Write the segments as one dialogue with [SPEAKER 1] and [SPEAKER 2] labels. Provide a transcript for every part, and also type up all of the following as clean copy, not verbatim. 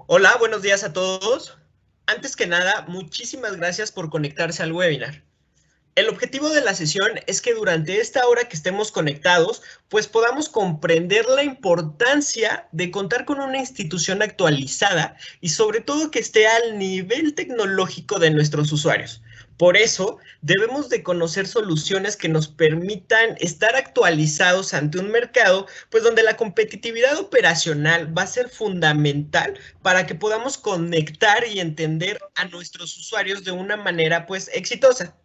[SPEAKER 1] Hola, buenos días a todos. Antes que nada, muchísimas gracias por conectarse al webinar. El objetivo de la sesión es que durante esta hora que estemos conectados, pues podamos comprender la importancia de contar con una institución actualizada y sobre todo que esté al nivel tecnológico de nuestros usuarios. Por eso, debemos de conocer soluciones que nos permitan estar actualizados ante un mercado, pues donde la competitividad operacional va a ser fundamental para que podamos conectar y entender a nuestros usuarios de una manera pues exitosa.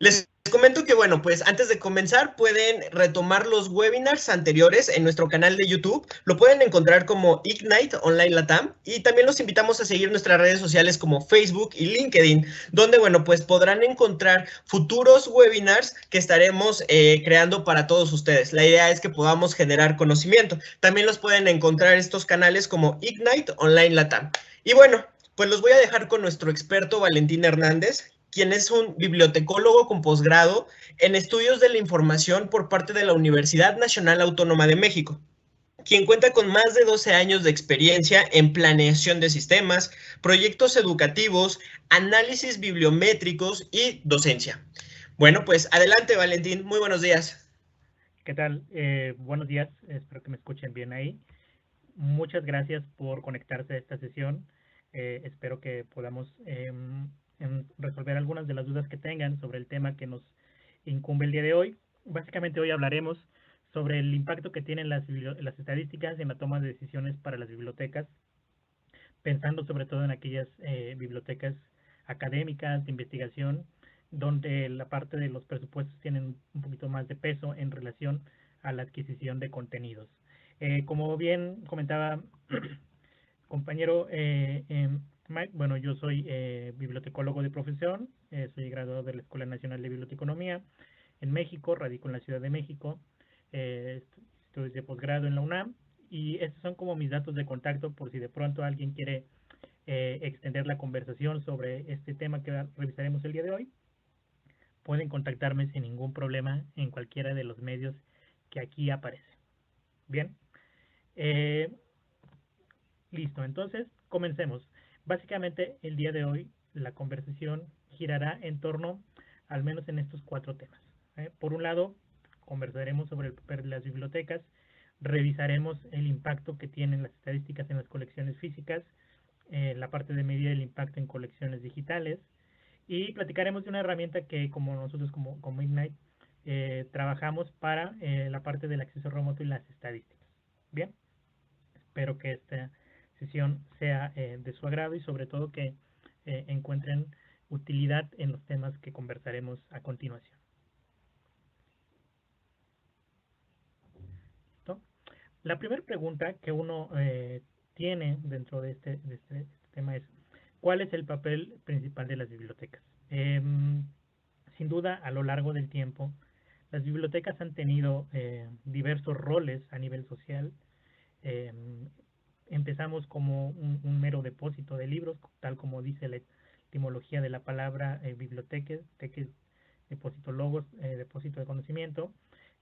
[SPEAKER 1] Les comento que, bueno, pues antes de comenzar pueden retomar los webinars anteriores en nuestro canal de YouTube. Lo pueden encontrar como Ignite Online Latam y también los invitamos a seguir nuestras redes sociales como Facebook y LinkedIn, donde, bueno, pues podrán encontrar futuros webinars que estaremos creando para todos ustedes. La idea es que podamos generar conocimiento. También los pueden encontrar estos canales como Ignite Online Latam. Y bueno, pues los voy a dejar con nuestro experto Valentín Hernández, quien es un bibliotecólogo con posgrado en estudios de la información por parte de la Universidad Nacional Autónoma de México, quien cuenta con más de 12 años de experiencia en planeación de sistemas, proyectos educativos, análisis bibliométricos y docencia. Bueno, pues adelante, Valentín. Muy buenos días.
[SPEAKER 2] ¿Qué tal? Buenos días, espero que me escuchen bien ahí. Muchas gracias por conectarse a esta sesión. Espero que podamos resolver algunas de las dudas que tengan sobre el tema que nos incumbe el día de hoy. Básicamente hoy hablaremos sobre el impacto que tienen las estadísticas en la toma de decisiones para las bibliotecas, pensando sobre todo en aquellas bibliotecas académicas de investigación, donde la parte de los presupuestos tienen un poquito más de peso en relación a la adquisición de contenidos. Como bien comentaba compañero Mike, bueno, yo soy bibliotecólogo de profesión, soy graduado de la Escuela Nacional de Biblioteconomía en México, radico en la Ciudad de México, eh, estudios de posgrado en la UNAM, y estos son como mis datos de contacto por si de pronto alguien quiere extender la conversación sobre este tema que revisaremos el día de hoy. Pueden contactarme sin ningún problema en cualquiera de los medios que aquí aparecen. Bien, eh, listo, entonces comencemos. Básicamente el día de hoy la conversación girará en torno al menos en estos cuatro temas. Por un lado, conversaremos sobre el papel de las bibliotecas, revisaremos el impacto que tienen las estadísticas en las colecciones físicas, la parte de medida del impacto en colecciones digitales, y platicaremos de una herramienta que como nosotros como Ignite trabajamos para la parte del acceso remoto y las estadísticas. Bien, espero que esta sesión sea de su agrado y sobre todo que encuentren utilidad en los temas que conversaremos a continuación. ¿Listo? La primera pregunta que uno tiene dentro de este tema es, ¿cuál es el papel principal de las bibliotecas? Sin duda, a lo largo del tiempo, las bibliotecas han tenido diversos roles a nivel social. Eh, Empezamos como un mero depósito de libros, tal como dice la etimología de la palabra biblioteca, que es depósito logos, depósito de conocimiento.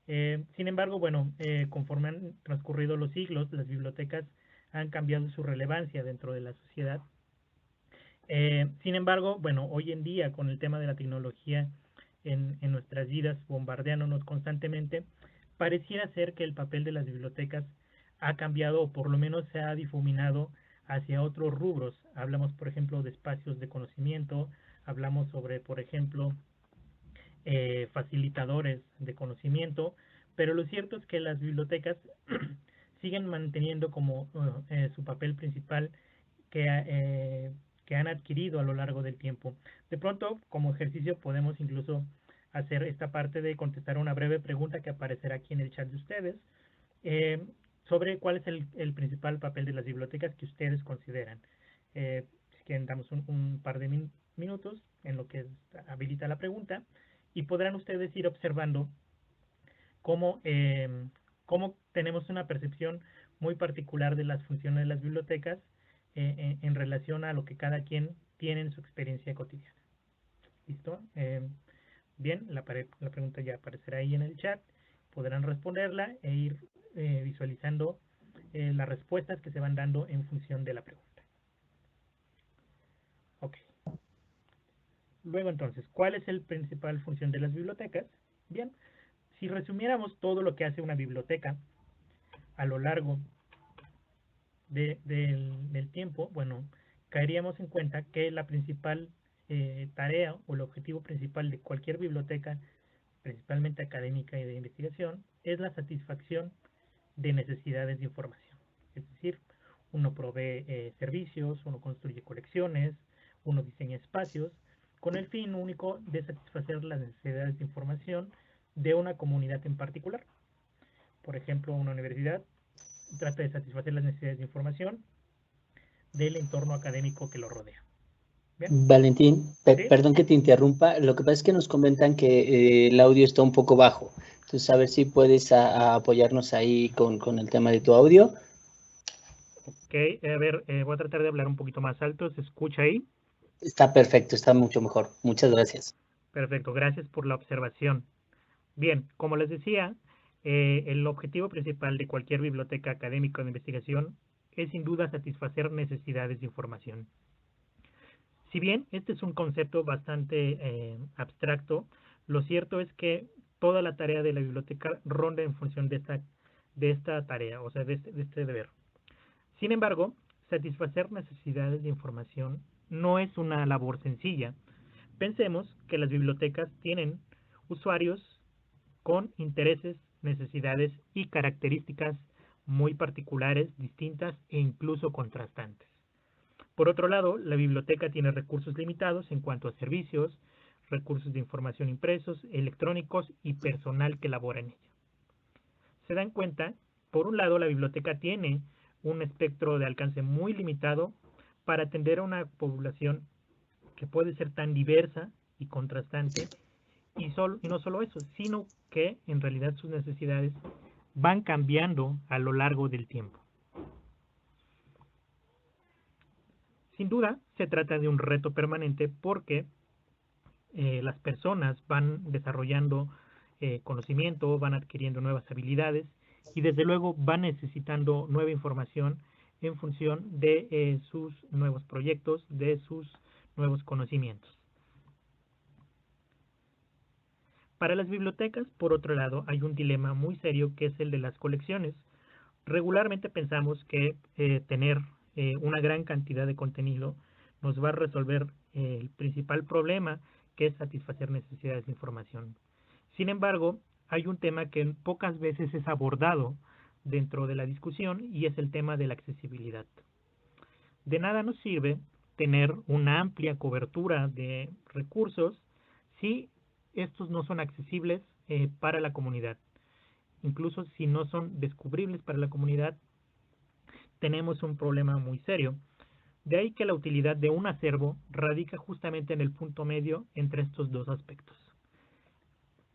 [SPEAKER 2] Sin embargo, bueno, conforme han transcurrido los siglos, las bibliotecas han cambiado su relevancia dentro de la sociedad. Sin embargo, bueno, hoy en día con el tema de la tecnología en nuestras vidas bombardeándonos constantemente, pareciera ser que el papel de las bibliotecas ha cambiado o por lo menos se ha difuminado hacia otros rubros. Hablamos, por ejemplo, de espacios de conocimiento, hablamos sobre, por ejemplo, facilitadores de conocimiento, pero lo cierto es que las bibliotecas siguen manteniendo como su papel principal que han adquirido a lo largo del tiempo. De pronto, como ejercicio, podemos incluso hacer esta parte de contestar una breve pregunta que aparecerá aquí en el chat de ustedes eh, sobre cuál es el principal papel de las bibliotecas que ustedes consideran. Si quieren, damos un par de minutos en lo que habilita la pregunta y podrán ustedes ir observando cómo, cómo tenemos una percepción muy particular de las funciones de las bibliotecas en relación a lo que cada quien tiene en su experiencia cotidiana. ¿Listo? Bien, la pregunta ya aparecerá ahí en el chat. Podrán responderla e ir visualizando las respuestas que se van dando en función de la pregunta. Luego entonces, ¿cuál es la principal función de las bibliotecas? Bien, si resumiéramos todo lo que hace una biblioteca a lo largo del tiempo, bueno, caeríamos en cuenta que la principal tarea o el objetivo principal de cualquier biblioteca, principalmente académica y de investigación, es la satisfacción de necesidades de información. Es decir, uno provee servicios, uno construye colecciones, uno diseña espacios, con el fin único de satisfacer las necesidades de información de una comunidad en particular. Por ejemplo, una universidad trata de satisfacer las necesidades de información del entorno académico que lo rodea. ¿Bien?
[SPEAKER 3] Valentín,
[SPEAKER 2] ¿Sí?
[SPEAKER 3] perdón que te interrumpa. Lo que pasa es que nos comentan que el audio está un poco bajo. Entonces, a ver si puedes a apoyarnos ahí con el tema de tu audio.
[SPEAKER 2] Ok, a ver, voy a tratar de hablar un poquito más alto. ¿Se escucha ahí?
[SPEAKER 3] Está perfecto, está mucho mejor. Muchas gracias.
[SPEAKER 2] Perfecto, gracias por la observación. Bien, como les decía, el objetivo principal de cualquier biblioteca académica de investigación es sin duda satisfacer necesidades de información. Si bien este es un concepto bastante abstracto, lo cierto es que toda la tarea de la biblioteca ronda en función de esta tarea, o sea, de este deber. Sin embargo, satisfacer necesidades de información no es una labor sencilla. Pensemos que las bibliotecas tienen usuarios con intereses, necesidades y características muy particulares, distintas e incluso contrastantes. Por otro lado, la biblioteca tiene recursos limitados en cuanto a servicios, recursos de información impresos, electrónicos y personal que labora en ella. Se dan cuenta, por un lado, la biblioteca tiene un espectro de alcance muy limitado para atender a una población que puede ser tan diversa y contrastante, y no solo eso, sino que en realidad sus necesidades van cambiando a lo largo del tiempo. Sin duda, se trata de un reto permanente porque las personas van desarrollando conocimiento, van adquiriendo nuevas habilidades y desde luego van necesitando nueva información en función de sus nuevos proyectos, de sus nuevos conocimientos. Para las bibliotecas, por otro lado, hay un dilema muy serio que es el de las colecciones. Regularmente pensamos que tener una gran cantidad de contenido nos va a resolver el principal problema, que es satisfacer necesidades de información. Sin embargo, hay un tema que pocas veces es abordado dentro de la discusión y es el tema de la accesibilidad. De nada nos sirve tener una amplia cobertura de recursos si estos no son accesibles para la comunidad. Incluso si no son descubribles para la comunidad, tenemos un problema muy serio. De ahí que la utilidad de un acervo radica justamente en el punto medio entre estos dos aspectos.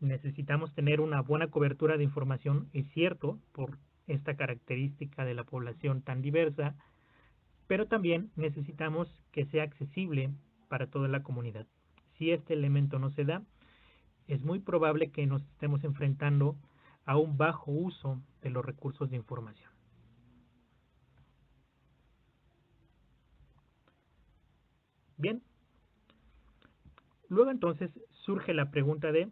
[SPEAKER 2] Necesitamos tener una buena cobertura de información, es cierto, por esta característica de la población tan diversa, pero también necesitamos que sea accesible para toda la comunidad. Si este elemento no se da, es muy probable que nos estemos enfrentando a un bajo uso de los recursos de información. Bien, luego entonces surge la pregunta de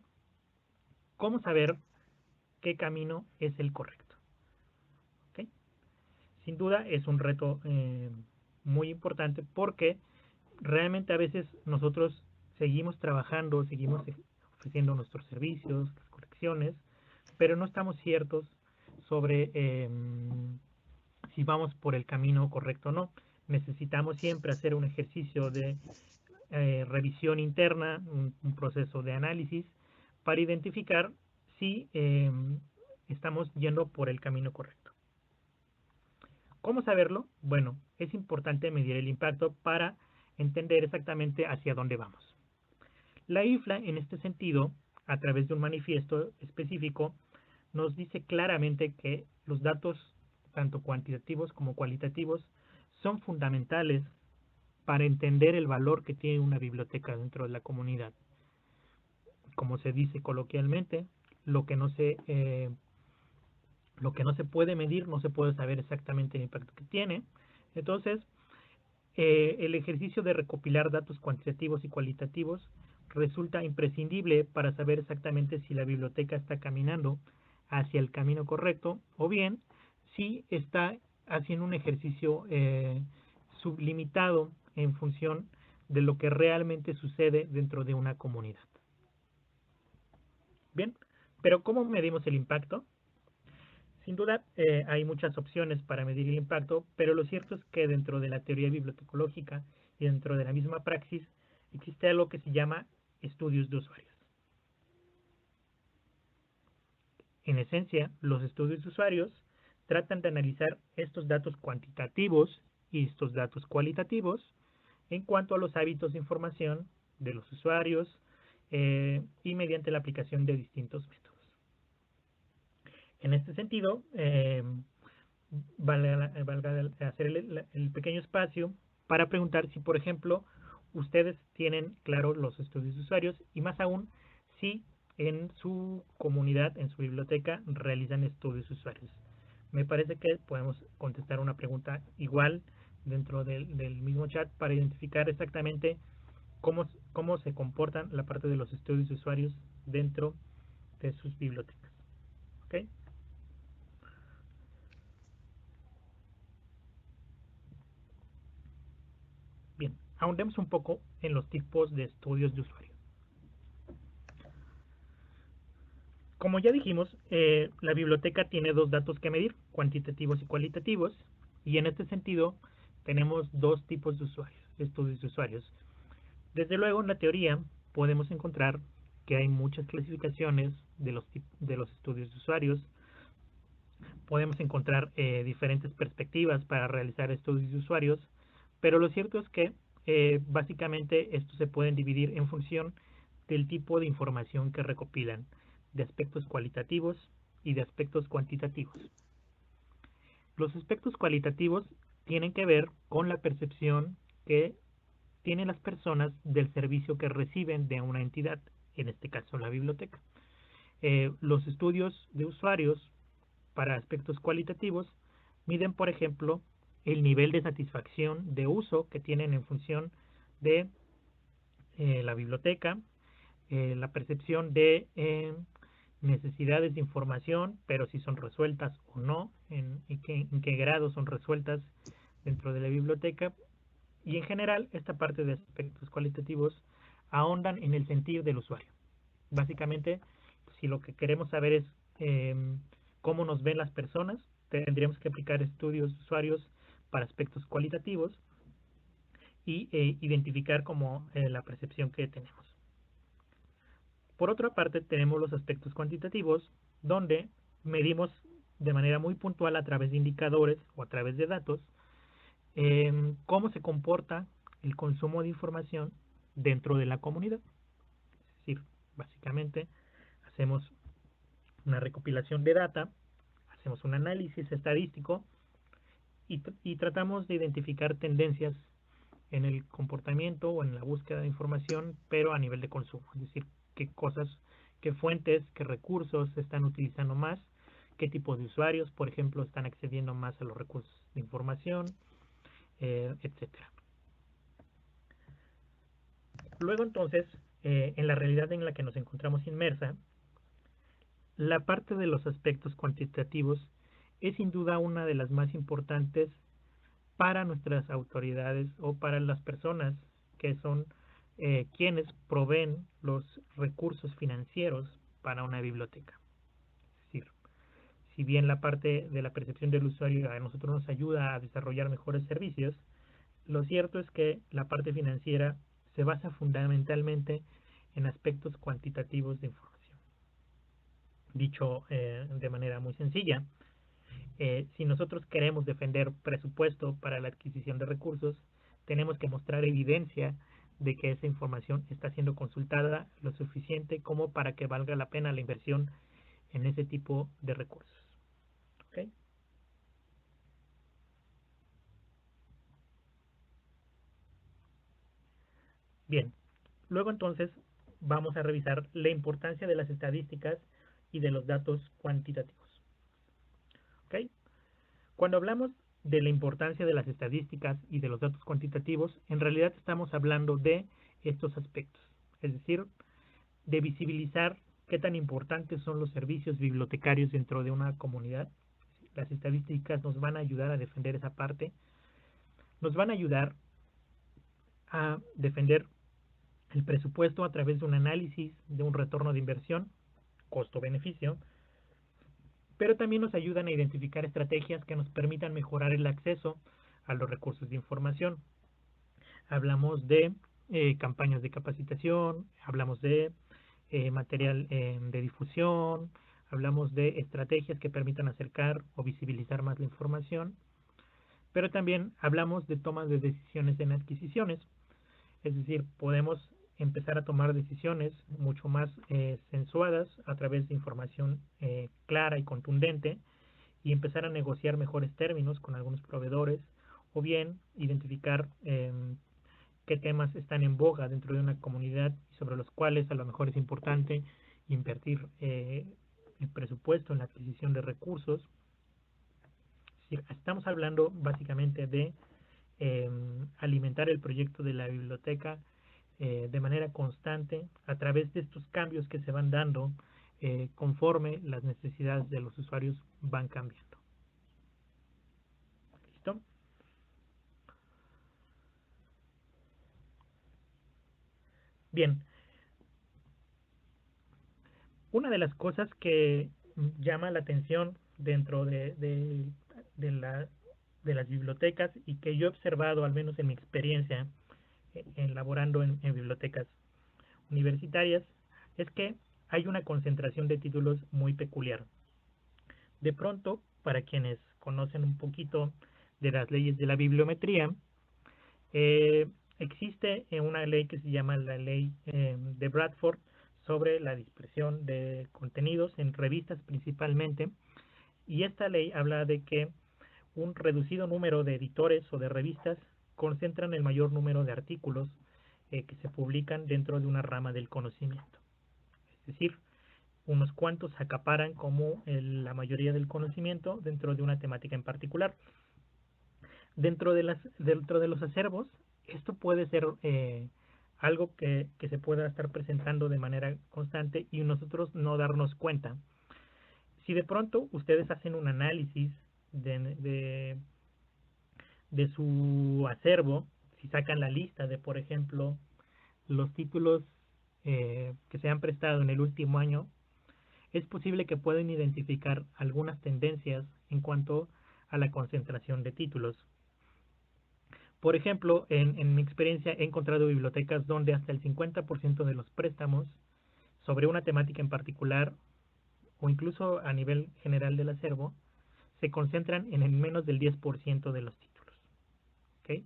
[SPEAKER 2] cómo saber qué camino es el correcto. ¿Okay? Sin duda es un reto muy importante porque realmente a veces nosotros seguimos trabajando, seguimos ofreciendo nuestros servicios, las colecciones, pero no estamos ciertos sobre si vamos por el camino correcto o no. Necesitamos siempre hacer un ejercicio de revisión interna, un proceso de análisis para identificar si estamos yendo por el camino correcto. ¿Cómo saberlo? Bueno, es importante medir el impacto para entender exactamente hacia dónde vamos. La IFLA, en este sentido, a través de un manifiesto específico, nos dice claramente que los datos, tanto cuantitativos como cualitativos, son fundamentales para entender el valor que tiene una biblioteca dentro de la comunidad. Como se dice coloquialmente, lo que no se puede medir, no se puede saber exactamente el impacto que tiene. Entonces, el ejercicio de recopilar datos cuantitativos y cualitativos resulta imprescindible para saber exactamente si la biblioteca está caminando hacia el camino correcto o bien si está haciendo un ejercicio sublimitado en función de lo que realmente sucede dentro de una comunidad. Bien, pero ¿cómo medimos el impacto? Sin duda, hay muchas opciones para medir el impacto, pero lo cierto es que dentro de la teoría bibliotecológica y dentro de la misma praxis existe algo que se llama estudios de usuarios. En esencia, los estudios de usuarios tratan de analizar estos datos cuantitativos y estos datos cualitativos en cuanto a los hábitos de información de los usuarios y mediante la aplicación de distintos métodos. En este sentido, valga hacer el pequeño espacio para preguntar si, por ejemplo, ustedes tienen claro los estudios de usuarios y más aún si en su comunidad, en su biblioteca, realizan estudios de usuarios. Me parece que podemos contestar una pregunta igual dentro del mismo chat para identificar exactamente cómo se comportan la parte de los estudios de usuarios dentro de sus bibliotecas. ¿Okay? Bien, ahondemos un poco en los tipos de estudios de usuario. Como ya dijimos, la biblioteca tiene dos datos que medir, cuantitativos y cualitativos, y en este sentido tenemos dos tipos de usuarios, estudios de usuarios. Desde luego, en la teoría podemos encontrar que hay muchas clasificaciones de los estudios de usuarios. Podemos encontrar diferentes perspectivas para realizar estudios de usuarios, pero lo cierto es que básicamente estos se pueden dividir en función del tipo de información que recopilan, de aspectos cualitativos y de aspectos cuantitativos. Los aspectos cualitativos tienen que ver con la percepción que tienen las personas del servicio que reciben de una entidad, en este caso la biblioteca. Los estudios de usuarios para aspectos cualitativos miden, por ejemplo, el nivel de satisfacción de uso que tienen en función de la biblioteca, la percepción de necesidades de información, pero si son resueltas o no, en qué grado son resueltas dentro de la biblioteca, y en general esta parte de aspectos cualitativos ahondan en el sentir del usuario. Básicamente, si lo que queremos saber es cómo nos ven las personas, tendríamos que aplicar estudios de usuarios para aspectos cualitativos y identificar como la percepción que tenemos. Por otra parte, tenemos los aspectos cuantitativos, donde medimos de manera muy puntual a través de indicadores o a través de datos cómo se comporta el consumo de información dentro de la comunidad. Es decir, básicamente hacemos una recopilación de data, hacemos un análisis estadístico y tratamos de identificar tendencias en el comportamiento o en la búsqueda de información, pero a nivel de consumo. Es decir, qué fuentes, qué recursos se están utilizando más, qué tipo de usuarios, por ejemplo, están accediendo más a los recursos de información, etcétera. Luego entonces, en la realidad en la que nos encontramos inmersa, la parte de los aspectos cuantitativos es sin duda una de las más importantes para nuestras autoridades o para las personas que son quienes proveen los recursos financieros para una biblioteca. Es decir, si bien la parte de la percepción del usuario a nosotros nos ayuda a desarrollar mejores servicios, lo cierto es que la parte financiera se basa fundamentalmente en aspectos cuantitativos de información. Dicho de manera muy sencilla, si nosotros queremos defender presupuesto para la adquisición de recursos, tenemos que mostrar evidencia de que esa información está siendo consultada lo suficiente como para que valga la pena la inversión en ese tipo de recursos. ¿Okay? Bien, luego entonces vamos a revisar la importancia de las estadísticas y de los datos cuantitativos. ¿Okay? Cuando hablamos de la importancia de las estadísticas y de los datos cuantitativos, en realidad estamos hablando de estos aspectos. es decir, de visibilizar qué tan importantes son los servicios bibliotecarios dentro de una comunidad. Las estadísticas nos van a ayudar a defender esa parte, nos van a ayudar a defender el presupuesto a través de un análisis de un retorno de inversión, costo-beneficio, pero también nos ayudan a identificar estrategias que nos permitan mejorar el acceso a los recursos de información. Hablamos de campañas de capacitación, hablamos de material de difusión, hablamos de estrategias que permitan acercar o visibilizar más la información, pero también hablamos de toma de decisiones en adquisiciones, es decir, podemos empezar a tomar decisiones mucho más sensuadas a través de información clara y contundente y empezar a negociar mejores términos con algunos proveedores o bien identificar qué temas están en boga dentro de una comunidad y sobre los cuales a lo mejor es importante invertir el presupuesto en la adquisición de recursos. Es decir, estamos hablando básicamente de alimentar el proyecto de la biblioteca de manera constante a través de estos cambios que se van dando conforme las necesidades de los usuarios van cambiando. ¿Listo? Bien. Una de las cosas que llama la atención dentro de las bibliotecas y que yo he observado, al menos en mi experiencia, laborando en bibliotecas universitarias, es que hay una concentración de títulos muy peculiar. De pronto, para quienes conocen un poquito de las leyes de la bibliometría, existe una ley que se llama la ley de Bradford sobre la dispersión de contenidos en revistas principalmente, y esta ley habla de que un reducido número de editores o de revistas concentran el mayor número de artículos que se publican dentro de una rama del conocimiento. Es decir, unos cuantos acaparan como la mayoría del conocimiento dentro de una temática en particular. Dentro de los acervos, esto puede ser algo que se pueda estar presentando de manera constante y nosotros no darnos cuenta. Si de pronto ustedes hacen un análisis de su acervo, si sacan la lista de, por ejemplo, los títulos que se han prestado en el último año, es posible que puedan identificar algunas tendencias en cuanto a la concentración de títulos. Por ejemplo, en mi experiencia he encontrado bibliotecas donde hasta el 50% de los préstamos sobre una temática en particular o incluso a nivel general del acervo se concentran en el menos del 10% de los títulos. ¿Okay?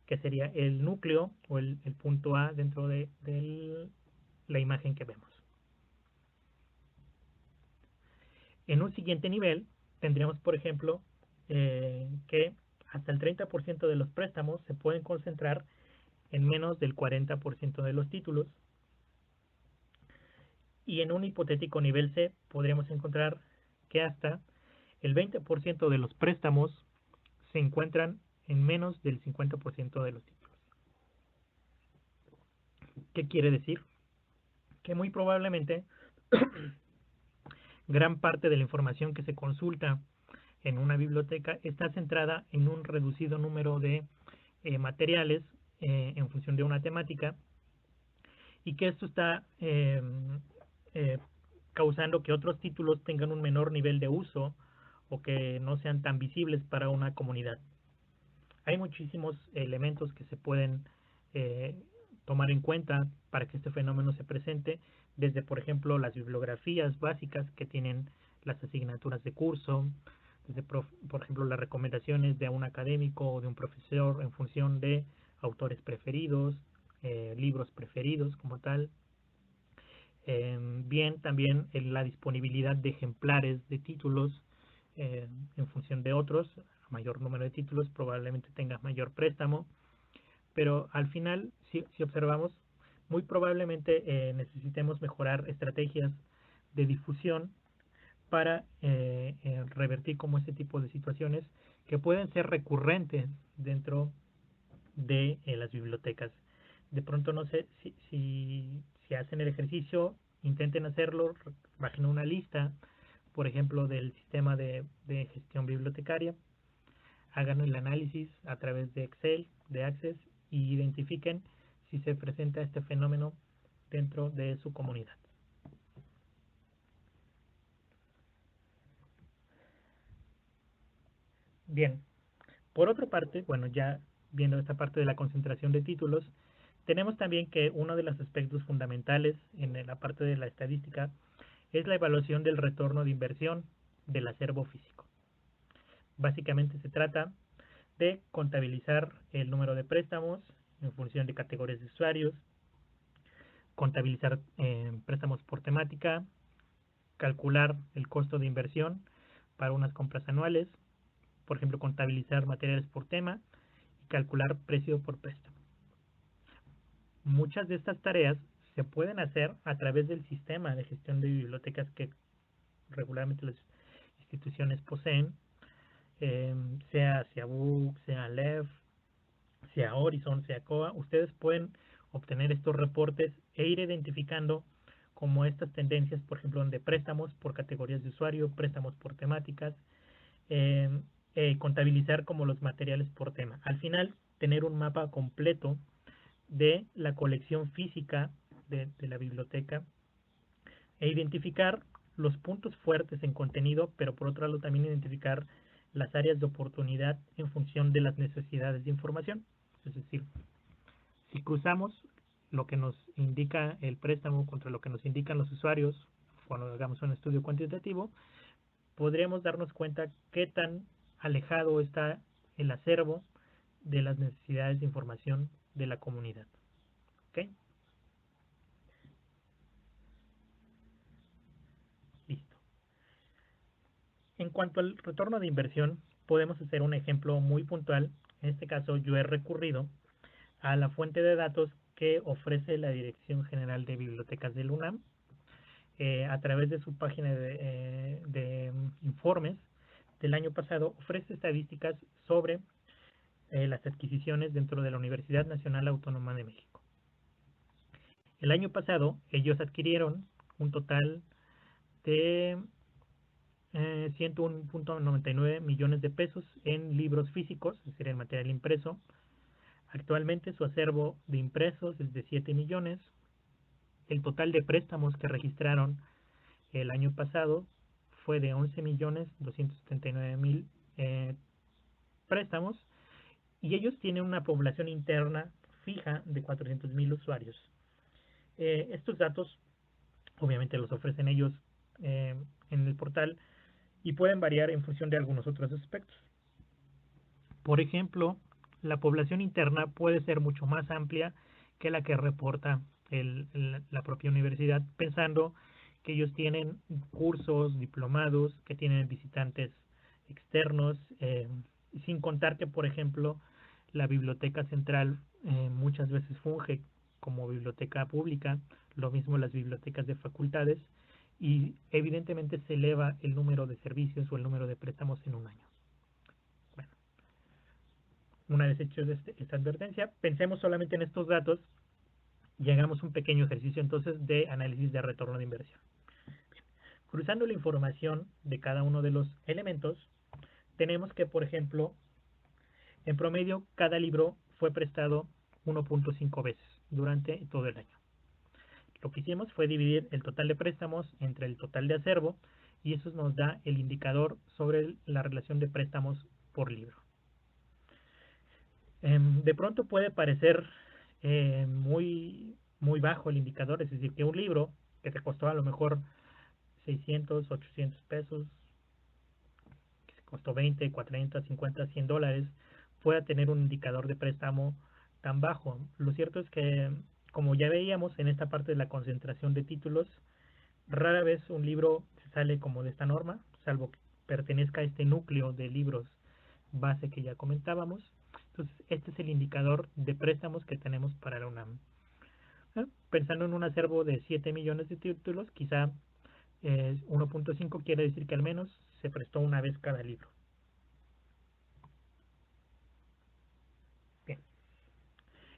[SPEAKER 2] Que sería el núcleo o el punto A dentro de la imagen que vemos. En un siguiente nivel tendríamos, por ejemplo, que hasta el 30% de los préstamos se pueden concentrar en menos del 40% de los títulos. Y en un hipotético nivel C podríamos encontrar que hasta el 20% de los préstamos se encuentran en menos del 50% de los títulos. ¿Qué quiere decir? Que muy probablemente gran parte de la información que se consulta en una biblioteca está centrada en un reducido número de materiales en función de una temática y que esto está causando que otros títulos tengan un menor nivel de uso o que no sean tan visibles para una comunidad. Hay muchísimos elementos que se pueden tomar en cuenta para que este fenómeno se presente, desde por ejemplo las bibliografías básicas que tienen las asignaturas de curso, desde por ejemplo las recomendaciones de un académico o de un profesor en función de autores preferidos, libros preferidos como tal. Bien, también la disponibilidad de ejemplares de títulos en función de otros. A mayor número de títulos probablemente tengas mayor préstamo, pero al final, si observamos, muy probablemente necesitemos mejorar estrategias de difusión para revertir como ese tipo de situaciones que pueden ser recurrentes dentro de las bibliotecas. De pronto no sé si hacen el ejercicio, intenten hacerlo, bajen una lista, por ejemplo, del sistema de gestión bibliotecaria, hagan el análisis a través de Excel, de Access, y identifiquen si se presenta este fenómeno dentro de su comunidad. Bien, por otra parte, bueno, ya viendo esta parte de la concentración de títulos, tenemos también que uno de los aspectos fundamentales en la parte de la estadística es la evaluación del retorno de inversión del acervo físico. Básicamente se trata de contabilizar el número de préstamos en función de categorías de usuarios, contabilizar préstamos por temática, calcular el costo de inversión para unas compras anuales, por ejemplo, contabilizar materiales por tema y calcular precio por préstamo. Muchas de estas tareas se pueden hacer a través del sistema de gestión de bibliotecas que regularmente las instituciones poseen, sea Book, sea Aleph, sea Horizon, sea COA. Ustedes pueden obtener estos reportes e ir identificando como estas tendencias, por ejemplo, de préstamos por categorías de usuario, préstamos por temáticas, contabilizar como los materiales por tema. Al final, tener un mapa completo de la colección física de la biblioteca e identificar los puntos fuertes en contenido, pero por otro lado también identificar las áreas de oportunidad en función de las necesidades de información. Es decir, si cruzamos lo que nos indica el préstamo contra lo que nos indican los usuarios, cuando hagamos un estudio cuantitativo, podríamos darnos cuenta qué tan alejado está el acervo de las necesidades de información de la comunidad. ¿Ok? Listo. En cuanto al retorno de inversión, podemos hacer un ejemplo muy puntual. En este caso, yo he recurrido a la fuente de datos que ofrece la Dirección General de Bibliotecas del UNAM a través de su página de informes del año pasado. Ofrece estadísticas sobre las adquisiciones dentro de la Universidad Nacional Autónoma de México. El año pasado ellos adquirieron un total de 101.99 millones de pesos en libros físicos, es decir, en material impreso. Actualmente su acervo de impresos es de 7 millones. El total de préstamos que registraron el año pasado fue de 11.279.000 préstamos, y ellos tienen una población interna fija de 400.000 usuarios. Estos datos obviamente los ofrecen ellos en el portal y pueden variar en función de algunos otros aspectos. Por ejemplo, la población interna puede ser mucho más amplia que la que reporta la propia universidad, pensando que ellos tienen cursos, diplomados, que tienen visitantes externos, sin contar que, por ejemplo, la biblioteca central muchas veces funge como biblioteca pública, lo mismo las bibliotecas de facultades, y evidentemente se eleva el número de servicios o el número de préstamos en un año. Bueno, una vez hecho esta advertencia, pensemos solamente en estos datos y hagamos un pequeño ejercicio entonces de análisis de retorno de inversión. Bien. Cruzando la información de cada uno de los elementos, tenemos que, por ejemplo, en promedio cada libro fue prestado 1.5 veces durante todo el año. Lo que hicimos fue dividir el total de préstamos entre el total de acervo, y eso nos da el indicador sobre la relación de préstamos por libro. De pronto puede parecer muy bajo el indicador, es decir, que un libro que te costó a lo mejor 600, 800 pesos, que se costó 20, 40, 50, 100 dólares, pueda tener un indicador de préstamo tan bajo. Lo cierto es que, como ya veíamos en esta parte de la concentración de títulos, rara vez un libro se sale como de esta norma, salvo que pertenezca a este núcleo de libros base que ya comentábamos. Entonces, este es el indicador de préstamos que tenemos para la UNAM. Pensando en un acervo de 7 millones de títulos, quizá 1.5 quiere decir que al menos se prestó una vez cada libro. Bien.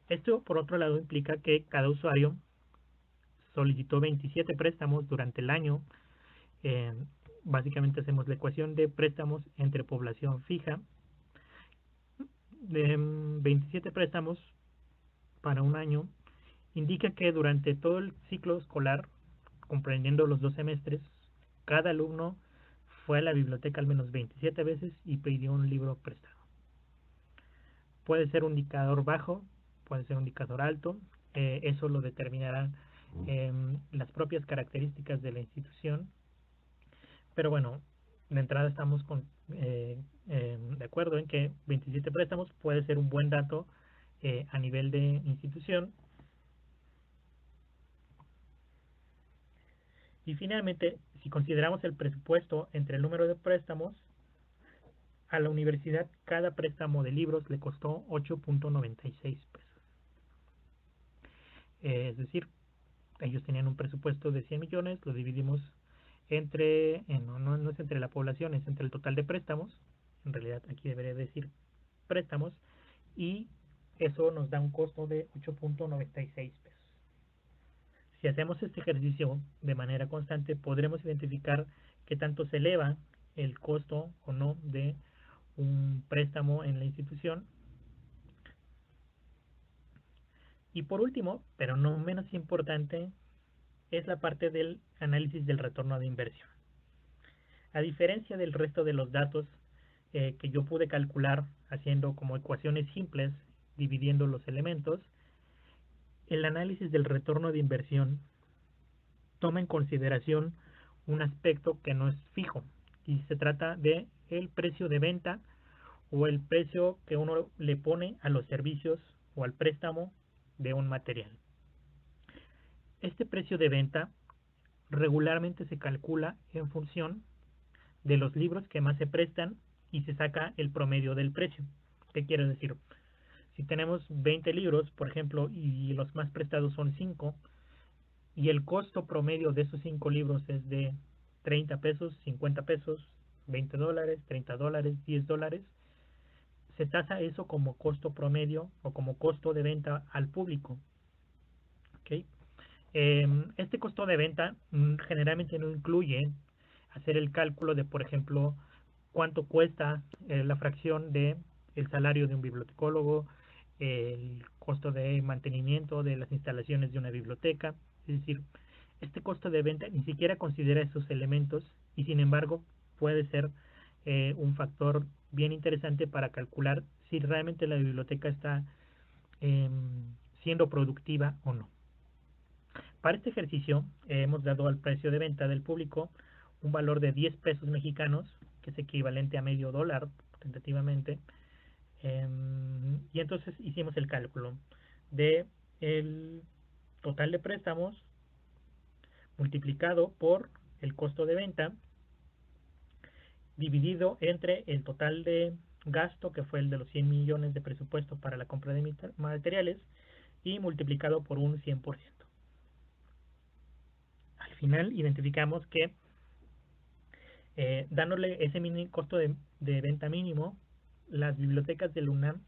[SPEAKER 2] Esto, por otro lado, implica que cada usuario solicitó 27 préstamos durante el año. Básicamente hacemos la ecuación de préstamos entre población fija. 27 préstamos para un año indica que durante todo el ciclo escolar, comprendiendo los 2 semestres, cada alumno fue a la biblioteca al menos 27 veces y pidió un libro prestado. Puede ser un indicador bajo, puede ser un indicador alto, eso lo determinarán las propias características de la institución, pero bueno, de entrada estamos de acuerdo en que 27 préstamos puede ser un buen dato a nivel de institución. Y finalmente, si consideramos el presupuesto entre el número de préstamos, a la universidad cada préstamo de libros le costó 8.96 pesos. Es decir, ellos tenían un presupuesto de 100 millones, lo dividimos entre, no es entre la población, es entre el total de préstamos, en realidad aquí debería decir préstamos, y eso nos da un costo de 8.96 pesos. Si hacemos este ejercicio de manera constante, podremos identificar qué tanto se eleva el costo o no de un préstamo en la institución. Y por último, pero no menos importante, es la parte del análisis del retorno de inversión. A diferencia del resto de los datos que yo pude calcular haciendo como ecuaciones simples, dividiendo los elementos, el análisis del retorno de inversión toma en consideración un aspecto que no es fijo y se trata de el precio de venta o el precio que uno le pone a los servicios o al préstamo de un material. Este precio de venta regularmente se calcula en función de los libros que más se prestan y se saca el promedio del precio. ¿Qué quiere decir? Si tenemos 20 libros, por ejemplo, y los más prestados son 5, y el costo promedio de esos 5 libros es de 30 pesos, 50 pesos, 20 dólares, 30 dólares, 10 dólares, se tasa eso como costo promedio o como costo de venta al público. ¿Okay? Este costo de venta generalmente no incluye hacer el cálculo de, por ejemplo, cuánto cuesta la fracción de el salario de un bibliotecólogo, el costo de mantenimiento de las instalaciones de una biblioteca. Es decir, este costo de venta ni siquiera considera esos elementos y sin embargo puede ser un factor bien interesante para calcular si realmente la biblioteca está siendo productiva o no. Para este ejercicio hemos dado al precio de venta del público un valor de 10 pesos mexicanos, que es equivalente a medio dólar tentativamente, y entonces hicimos el cálculo de el total de préstamos multiplicado por el costo de venta dividido entre el total de gasto, que fue el de los 100 millones de presupuesto para la compra de materiales, y multiplicado por un 100%. Al final identificamos que dándole ese costo de venta mínimo, las bibliotecas del UNAM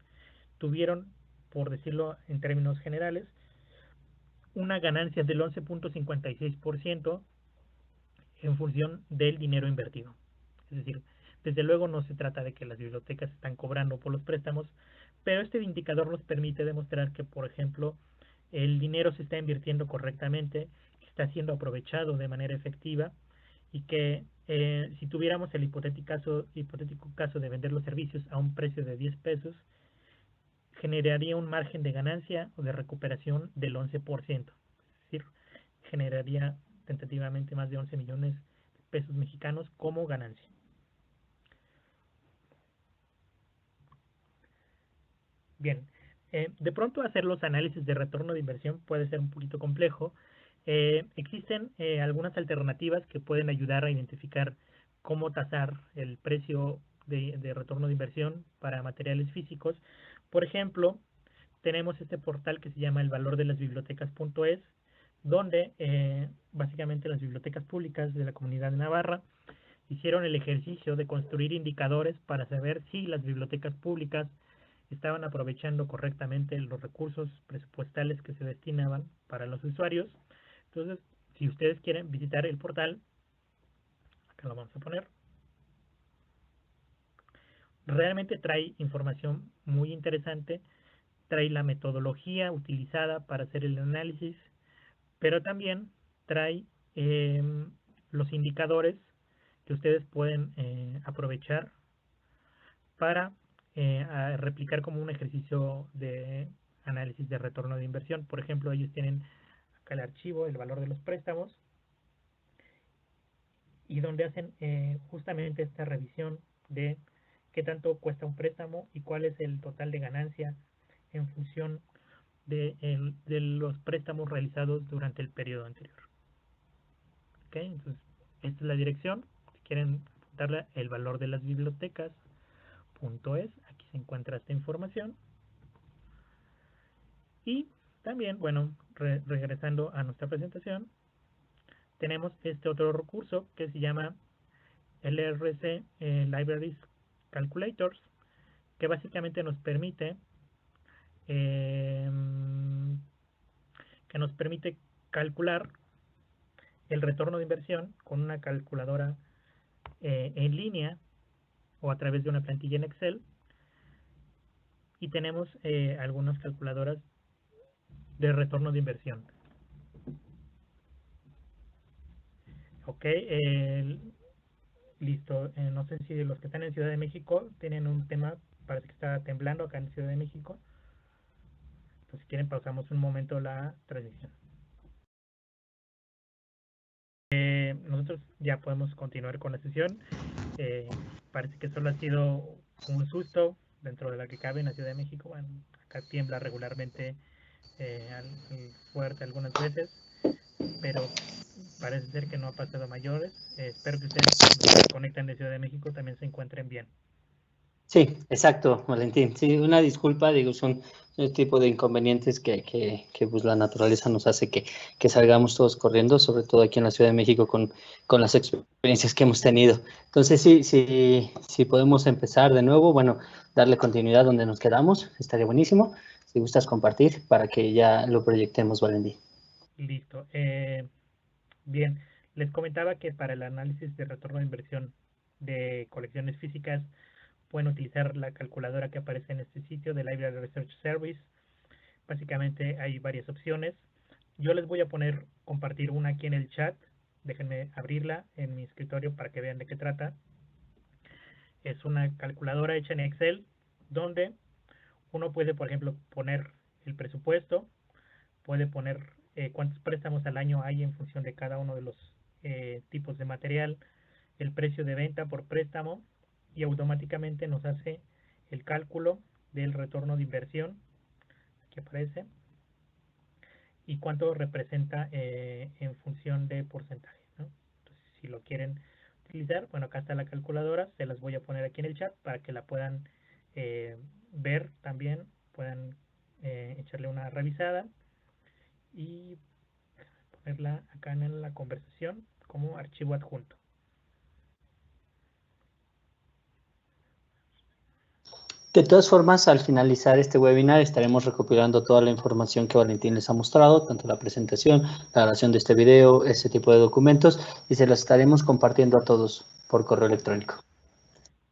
[SPEAKER 2] tuvieron, por decirlo en términos generales, una ganancia del 11.56% en función del dinero invertido. Es decir, desde luego no se trata de que las bibliotecas están cobrando por los préstamos, pero este indicador nos permite demostrar que, por ejemplo, el dinero se está invirtiendo correctamente, que está siendo aprovechado de manera efectiva y que si tuviéramos el hipotético caso de vender los servicios a un precio de 10 pesos, generaría un margen de ganancia o de recuperación del 11%. Es decir, generaría tentativamente más de 11 millones de pesos mexicanos como ganancia. Bien, de pronto hacer los análisis de retorno de inversión puede ser un poquito complejo. Existen algunas alternativas que pueden ayudar a identificar cómo tasar el precio de retorno de inversión para materiales físicos. Por ejemplo, tenemos este portal que se llama el valor de las bibliotecas.es, donde básicamente las bibliotecas públicas de la Comunidad de Navarra hicieron el ejercicio de construir indicadores para saber si las bibliotecas públicas estaban aprovechando correctamente los recursos presupuestales que se destinaban para los usuarios. Entonces, si ustedes quieren visitar el portal, acá lo vamos a poner, realmente trae información muy interesante, trae la metodología utilizada para hacer el análisis, pero también trae los indicadores que ustedes pueden aprovechar para replicar como un ejercicio de análisis de retorno de inversión. Por ejemplo, ellos tienen acá el archivo, el valor de los préstamos, y donde hacen justamente esta revisión de qué tanto cuesta un préstamo y cuál es el total de ganancia en función de los préstamos realizados durante el periodo anterior. ¿Ok? Entonces, esta es la dirección. Si quieren apuntarle el valor de las bibliotecas, .es, aquí se encuentra esta información. Y también, bueno, regresando a nuestra presentación, tenemos este otro recurso que se llama LRC Libraries Calculators, que básicamente nos permite calcular el retorno de inversión con una calculadora en línea o a través de una plantilla en Excel. Y tenemos algunas calculadoras de retorno de inversión. Ok, listo. No sé si los que están en Ciudad de México tienen un tema, parece que está temblando acá en Ciudad de México. Entonces, si quieren, pausamos un momento la transmisión. Nosotros ya podemos continuar con la sesión. Parece que solo ha sido un susto dentro de la que cabe en la Ciudad de México. Bueno, acá tiembla regularmente fuerte algunas veces, pero parece ser que no ha pasado a mayores. Espero que ustedes, los que se conectan de Ciudad de México, también se encuentren bien.
[SPEAKER 3] Sí, exacto, Valentín. Sí, una disculpa, digo, son el tipo de inconvenientes que pues la naturaleza nos hace que salgamos todos corriendo, sobre todo aquí en la Ciudad de México con las experiencias que hemos tenido. Entonces, sí podemos empezar de nuevo, bueno, darle continuidad donde nos quedamos, estaría buenísimo. Si gustas compartir para que ya lo proyectemos, Valentín.
[SPEAKER 2] Listo. Bien, les comentaba que para el análisis de retorno de inversión de colecciones físicas pueden utilizar la calculadora que aparece en este sitio de Library Research Service. Básicamente hay varias opciones. Yo les voy a compartir una aquí en el chat. Déjenme abrirla en mi escritorio para que vean de qué trata. Es una calculadora hecha en Excel donde uno puede, por ejemplo, poner el presupuesto, puede poner cuántos préstamos al año hay en función de cada uno de los tipos de material, el precio de venta por préstamo, y automáticamente nos hace el cálculo del retorno de inversión, aquí aparece, y cuánto representa en función de porcentaje, ¿no? Entonces, si lo quieren utilizar, bueno, acá está la calculadora, se las voy a poner aquí en el chat para que la puedan ver también, puedan echarle una revisada y ponerla acá en la conversación como archivo adjunto.
[SPEAKER 3] De todas formas, al finalizar este webinar estaremos recopilando toda la información que Valentín les ha mostrado, tanto la presentación, la grabación de este video, este tipo de documentos, y se los estaremos compartiendo a todos por correo electrónico.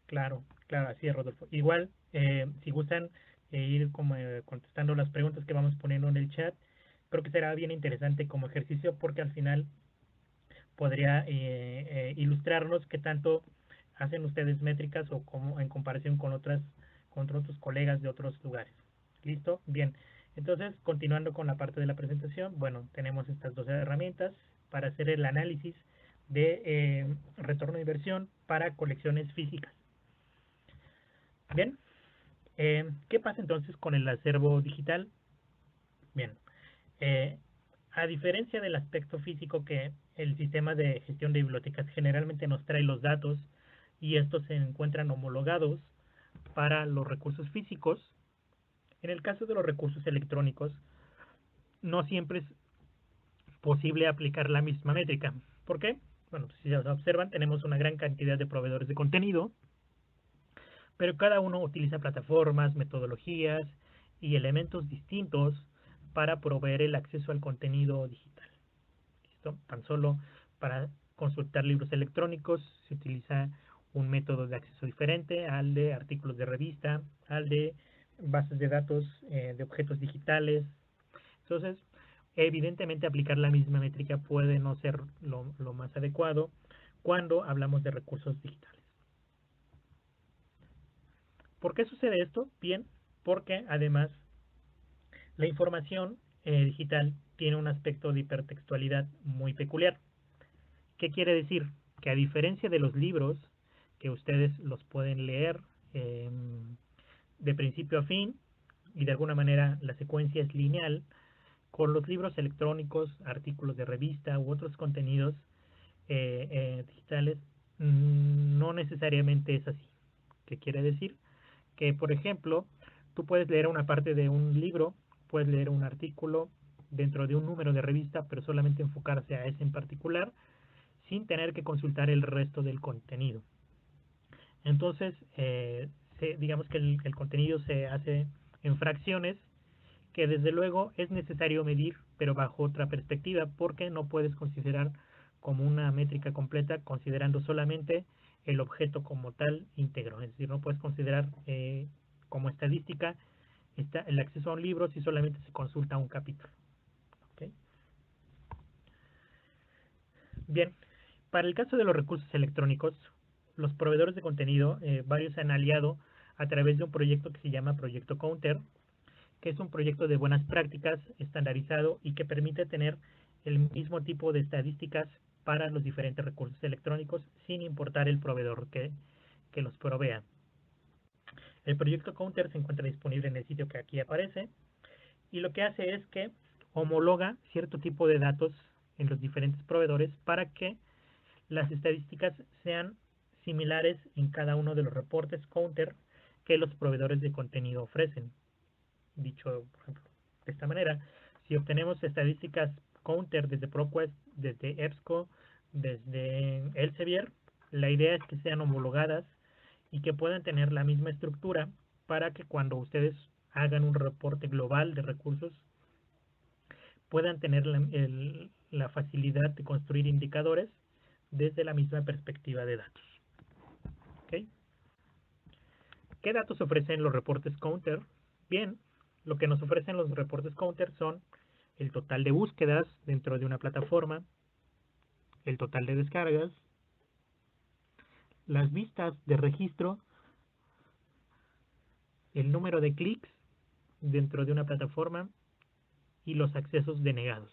[SPEAKER 2] Claro, así es, Rodolfo. Igual, si gustan ir como contestando las preguntas que vamos poniendo en el chat, creo que será bien interesante como ejercicio porque al final podría ilustrarnos qué tanto hacen ustedes métricas o como en comparación con otros colegas de otros lugares. ¿Listo? Bien. Entonces, continuando con la parte de la presentación, bueno, tenemos estas dos herramientas para hacer el análisis de retorno de inversión para colecciones físicas. Bien, ¿qué pasa entonces con el acervo digital? Bien, a diferencia del aspecto físico, que el sistema de gestión de bibliotecas generalmente nos trae los datos y estos se encuentran homologados para los recursos físicos, en el caso de los recursos electrónicos no siempre es posible aplicar la misma métrica. ¿Por qué? Bueno, si se observan, tenemos una gran cantidad de proveedores de contenido, pero cada uno utiliza plataformas, metodologías y elementos distintos para proveer el acceso al contenido digital. ¿Listo? Tan solo para consultar libros electrónicos se utiliza un método de acceso diferente al de artículos de revista, al de bases de datos de objetos digitales. Entonces, evidentemente aplicar la misma métrica puede no ser lo más adecuado cuando hablamos de recursos digitales. ¿Por qué sucede esto? Bien, porque además la información digital tiene un aspecto de hipertextualidad muy peculiar. ¿Qué quiere decir? Que a diferencia de los libros, que ustedes los pueden leer de principio a fin, y de alguna manera la secuencia es lineal, con los libros electrónicos, artículos de revista u otros contenidos digitales, no necesariamente es así. ¿Qué quiere decir? Que, por ejemplo, tú puedes leer una parte de un libro, puedes leer un artículo dentro de un número de revista, pero solamente enfocarse a ese en particular, sin tener que consultar el resto del contenido. Entonces, digamos que el contenido se hace en fracciones, que desde luego es necesario medir, pero bajo otra perspectiva, porque no puedes considerar como una métrica completa considerando solamente el objeto como tal íntegro. Es decir, no puedes considerar como estadística el acceso a un libro si solamente se consulta un capítulo. ¿Okay? Bien, para el caso de los recursos electrónicos, los proveedores de contenido, varios se han aliado a través de un proyecto que se llama Proyecto Counter, que es un proyecto de buenas prácticas estandarizado y que permite tener el mismo tipo de estadísticas para los diferentes recursos electrónicos sin importar el proveedor que los provea. El proyecto Counter se encuentra disponible en el sitio que aquí aparece y lo que hace es que homologa cierto tipo de datos en los diferentes proveedores para que las estadísticas sean similares en cada uno de los reportes Counter que los proveedores de contenido ofrecen. Dicho, por ejemplo, de esta manera, si obtenemos estadísticas Counter desde ProQuest, desde EBSCO, desde Elsevier, la idea es que sean homologadas y que puedan tener la misma estructura para que cuando ustedes hagan un reporte global de recursos puedan tener la facilidad de construir indicadores desde la misma perspectiva de datos. ¿Okay? ¿Qué datos ofrecen los reportes Counter? Bien, lo que nos ofrecen los reportes Counter son el total de búsquedas dentro de una plataforma, el total de descargas, las vistas de registro, el número de clics dentro de una plataforma y los accesos denegados.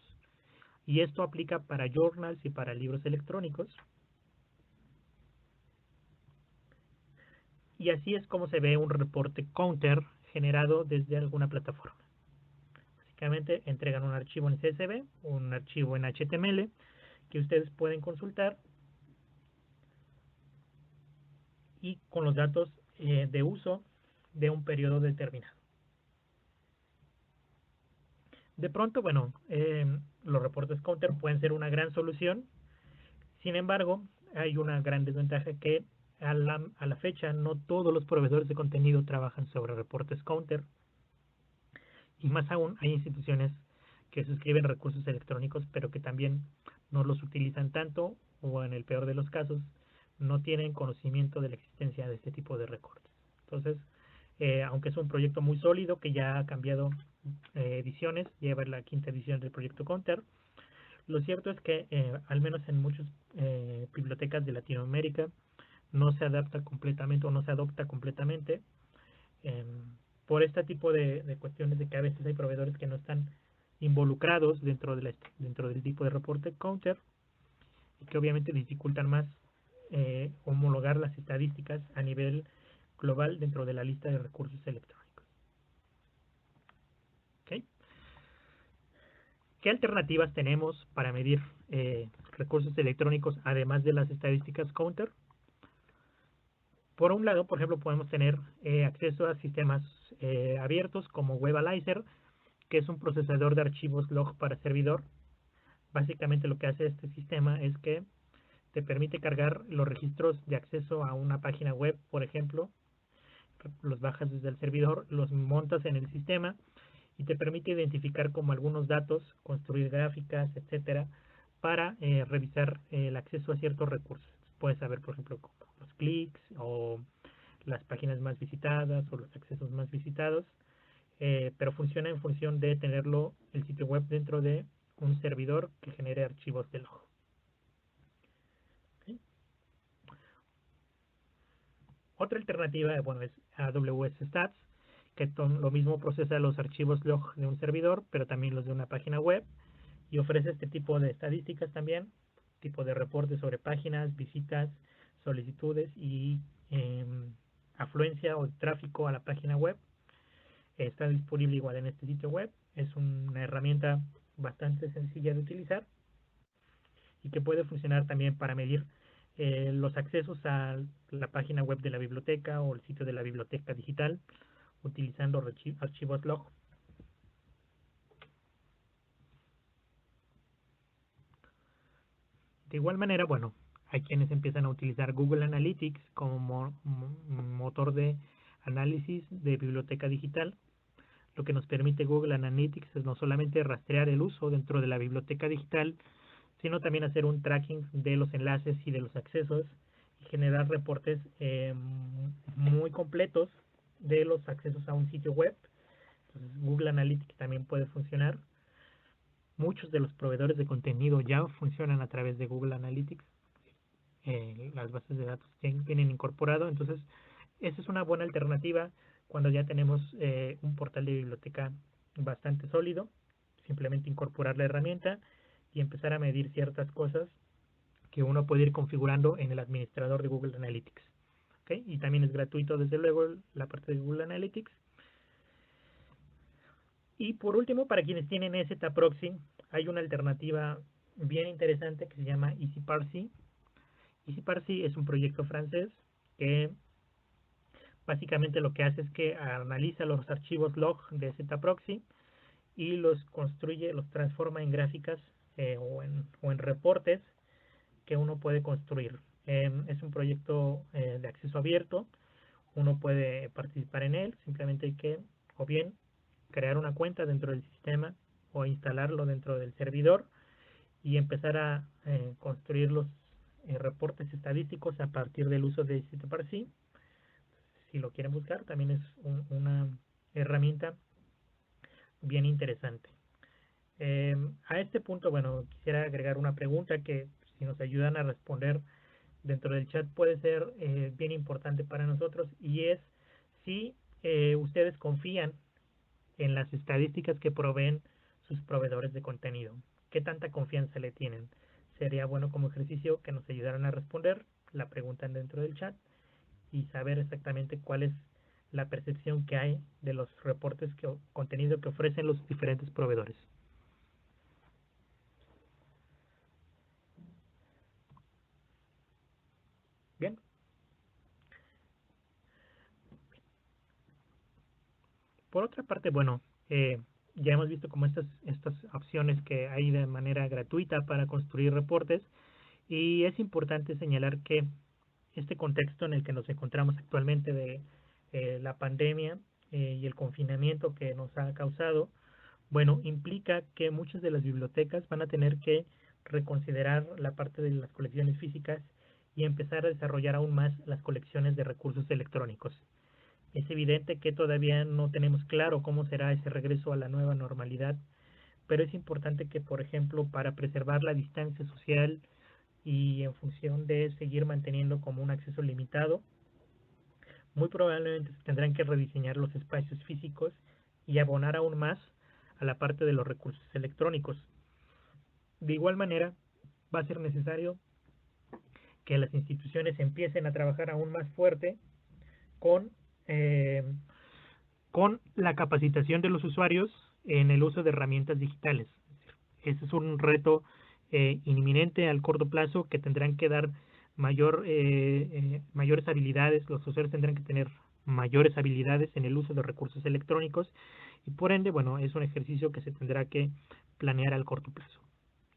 [SPEAKER 2] Y esto aplica para journals y para libros electrónicos. Y así es como se ve un reporte Counter generado desde alguna plataforma. Básicamente entregan un archivo en CSV, un archivo en HTML que ustedes pueden consultar y con los datos de uso de un periodo determinado. De pronto, bueno, los reportes Counter pueden ser una gran solución. Sin embargo, hay una gran desventaja que a la fecha no todos los proveedores de contenido trabajan sobre reportes Counter. Y más aún, hay instituciones que suscriben recursos electrónicos, pero que también no los utilizan tanto, o en el peor de los casos, no tienen conocimiento de la existencia de este tipo de recortes. Entonces, aunque es un proyecto muy sólido, que ya ha cambiado ediciones, lleva la 5ª edición del proyecto Counter, lo cierto es que, al menos en muchas bibliotecas de Latinoamérica, no se adapta completamente o no se adopta completamente por este tipo de cuestiones de que a veces hay proveedores que no están involucrados dentro del tipo de reporte Counter y que obviamente dificultan más homologar las estadísticas a nivel global dentro de la lista de recursos electrónicos. ¿Okay? ¿Qué alternativas tenemos para medir recursos electrónicos además de las estadísticas Counter? Por un lado, por ejemplo, podemos tener acceso a sistemas abiertos como WebAlyzer, que es un procesador de archivos log para servidor. Básicamente lo que hace este sistema es que te permite cargar los registros de acceso a una página web, por ejemplo, los bajas desde el servidor, los montas en el sistema y te permite identificar como algunos datos, construir gráficas, etcétera, para revisar el acceso a ciertos recursos. Puedes saber, por ejemplo, como los clics o las páginas más visitadas o los accesos más visitados, pero funciona en función de tenerlo el sitio web dentro de un servidor que genere archivos de log. ¿Okay? Otra alternativa, bueno, es AWS Stats, que lo mismo procesa los archivos log de un servidor, pero también los de una página web, y ofrece este tipo de estadísticas también, tipo de reportes sobre páginas, visitas, solicitudes y afluencia o tráfico a la página web. Está disponible igual en este sitio web. Es una herramienta bastante sencilla de utilizar y que puede funcionar también para medir los accesos a la página web de la biblioteca o el sitio de la biblioteca digital utilizando archivos log. De igual manera, bueno, hay quienes empiezan a utilizar Google Analytics como motor de análisis de biblioteca digital. Lo que nos permite Google Analytics es no solamente rastrear el uso dentro de la biblioteca digital, sino también hacer un tracking de los enlaces y de los accesos y generar reportes muy completos de los accesos a un sitio web. Entonces, Google Analytics también puede funcionar. Muchos de los proveedores de contenido ya funcionan a través de Google Analytics. Las bases de datos ya vienen incorporado, entonces esa es una buena alternativa cuando ya tenemos un portal de biblioteca bastante sólido. Simplemente incorporar la herramienta y empezar a medir ciertas cosas que uno puede ir configurando en el administrador de Google Analytics. ¿Okay? Y también es gratuito, desde luego, la parte de Google Analytics. Y por último, para quienes tienen EZProxy, hay una alternativa bien interesante que se llama EasyParsy. EasyParsy es un proyecto francés que básicamente lo que hace es que analiza los archivos log de EZProxy y los construye, los transforma en gráficas o en reportes que uno puede construir. Es un proyecto de acceso abierto, uno puede participar en él, simplemente hay que o bien crear una cuenta dentro del sistema o instalarlo dentro del servidor y empezar a construir los reportes estadísticos a partir del uso de EasyParsy. Si lo quieren buscar, también es una herramienta bien interesante. A este punto, bueno, quisiera agregar una pregunta que si nos ayudan a responder dentro del chat puede ser bien importante para nosotros, y es si ustedes confían en las estadísticas que proveen sus proveedores de contenido. ¿Qué tanta confianza le tienen? Sería bueno como ejercicio que nos ayudaran a responder la pregunta dentro del chat y saber exactamente cuál es la percepción que hay de los reportes contenido que ofrecen los diferentes proveedores. Bien. Por otra parte, bueno, ya hemos visto como estas opciones que hay de manera gratuita para construir reportes, y es importante señalar que este contexto en el que nos encontramos actualmente de la pandemia y el confinamiento que nos ha causado, bueno, implica que muchas de las bibliotecas van a tener que reconsiderar la parte de las colecciones físicas y empezar a desarrollar aún más las colecciones de recursos electrónicos. Es evidente que todavía no tenemos claro cómo será ese regreso a la nueva normalidad, pero es importante que, por ejemplo, para preservar la distancia social y en función de seguir manteniendo como un acceso limitado, muy probablemente se tendrán que rediseñar los espacios físicos y abonar aún más a la parte de los recursos electrónicos. De igual manera, va a ser necesario que las instituciones empiecen a trabajar aún más fuerte con la capacitación de los usuarios en el uso de herramientas digitales. Ese es un reto inminente al corto plazo, que tendrán que dar mayores habilidades, los usuarios tendrán que tener mayores habilidades en el uso de recursos electrónicos, y por ende, bueno, es un ejercicio que se tendrá que planear al corto plazo.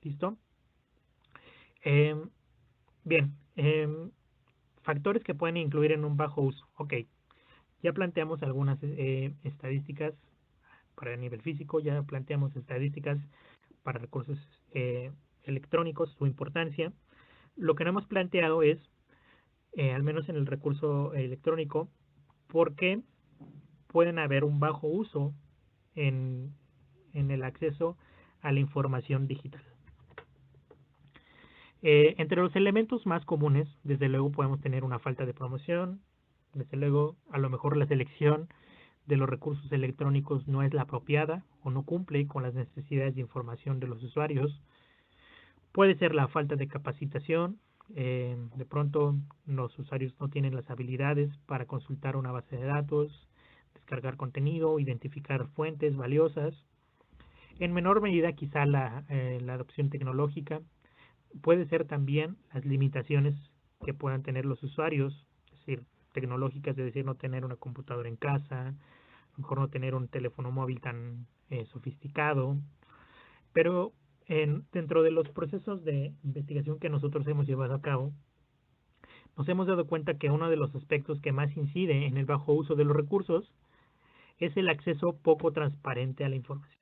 [SPEAKER 2] ¿Listo? Bien, factores que pueden incluir en un bajo uso. Ok, Ya planteamos algunas estadísticas para el nivel físico, ya planteamos estadísticas para recursos electrónicos, su importancia. Lo que no hemos planteado es, al menos en el recurso electrónico, por qué pueden haber un bajo uso en el acceso a la información digital. Entre los elementos más comunes, desde luego podemos tener una falta de promoción, desde luego a lo mejor la selección de los recursos electrónicos no es la apropiada o no cumple con las necesidades de información de los usuarios. Puede ser la falta de capacitación, de pronto los usuarios no tienen las habilidades para consultar una base de datos, descargar contenido, identificar fuentes valiosas. En menor medida quizá la adopción tecnológica. Puede ser también las limitaciones que puedan tener los usuarios, es decir, tecnológicas, es decir, no tener una computadora en casa, a lo mejor no tener un teléfono móvil tan sofisticado, pero dentro de los procesos de investigación que nosotros hemos llevado a cabo, nos hemos dado cuenta que uno de los aspectos que más incide en el bajo uso de los recursos es el acceso poco transparente a la información.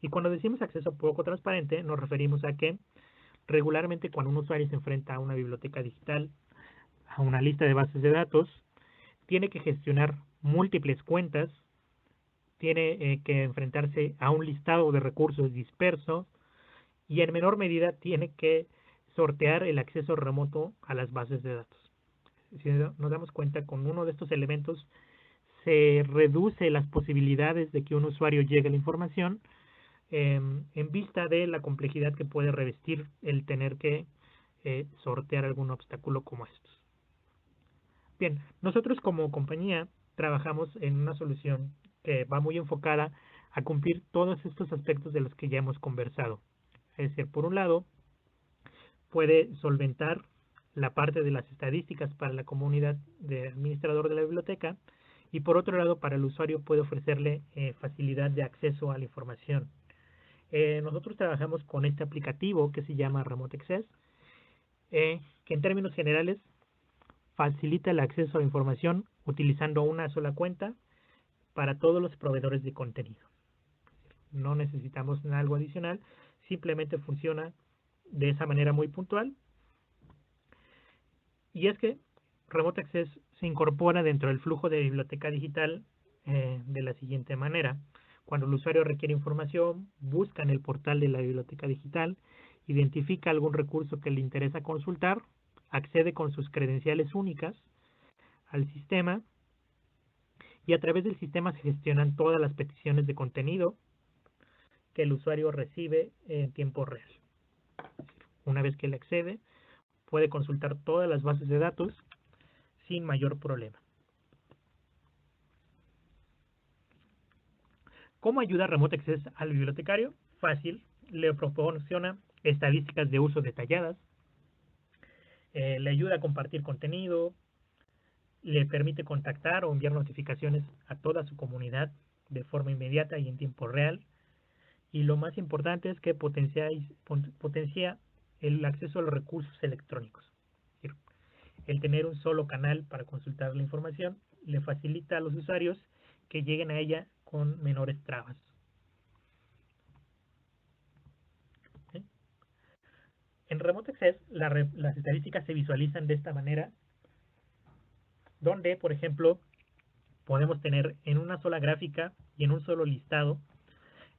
[SPEAKER 2] Y cuando decimos acceso poco transparente, nos referimos a que regularmente cuando un usuario se enfrenta a una biblioteca digital, a una lista de bases de datos, tiene que gestionar múltiples cuentas, tiene que enfrentarse a un listado de recursos dispersos y en menor medida tiene que sortear el acceso remoto a las bases de datos. Si nos damos cuenta, con uno de estos elementos se reduce las posibilidades de que un usuario llegue a la información en vista de la complejidad que puede revestir el tener que sortear algún obstáculo como estos. Bien, nosotros como compañía trabajamos en una solución que va muy enfocada a cumplir todos estos aspectos de los que ya hemos conversado. Es decir, por un lado, puede solventar la parte de las estadísticas para la comunidad de administrador de la biblioteca y por otro lado, para el usuario puede ofrecerle facilidad de acceso a la información. Nosotros trabajamos con este aplicativo que se llama Remote Access, que en términos generales facilita el acceso a la información utilizando una sola cuenta para todos los proveedores de contenido. No necesitamos algo adicional, simplemente funciona de esa manera muy puntual. Y es que Remote Access se incorpora dentro del flujo de biblioteca digital de la siguiente manera. Cuando el usuario requiere información, busca en el portal de la biblioteca digital, identifica algún recurso que le interesa consultar, accede con sus credenciales únicas al sistema y a través del sistema se gestionan todas las peticiones de contenido que el usuario recibe en tiempo real. Una vez que le accede, puede consultar todas las bases de datos sin mayor problema. ¿Cómo ayuda Remote Access al bibliotecario? Fácil, le proporciona estadísticas de uso detalladas, le ayuda a compartir contenido, le permite contactar o enviar notificaciones a toda su comunidad de forma inmediata y en tiempo real. Y lo más importante es que potencia el acceso a los recursos electrónicos. El tener un solo canal para consultar la información le facilita a los usuarios que lleguen a ella con menores trabas. ¿Sí? En Remote Access las estadísticas se visualizan de esta manera, donde, por ejemplo, podemos tener en una sola gráfica y en un solo listado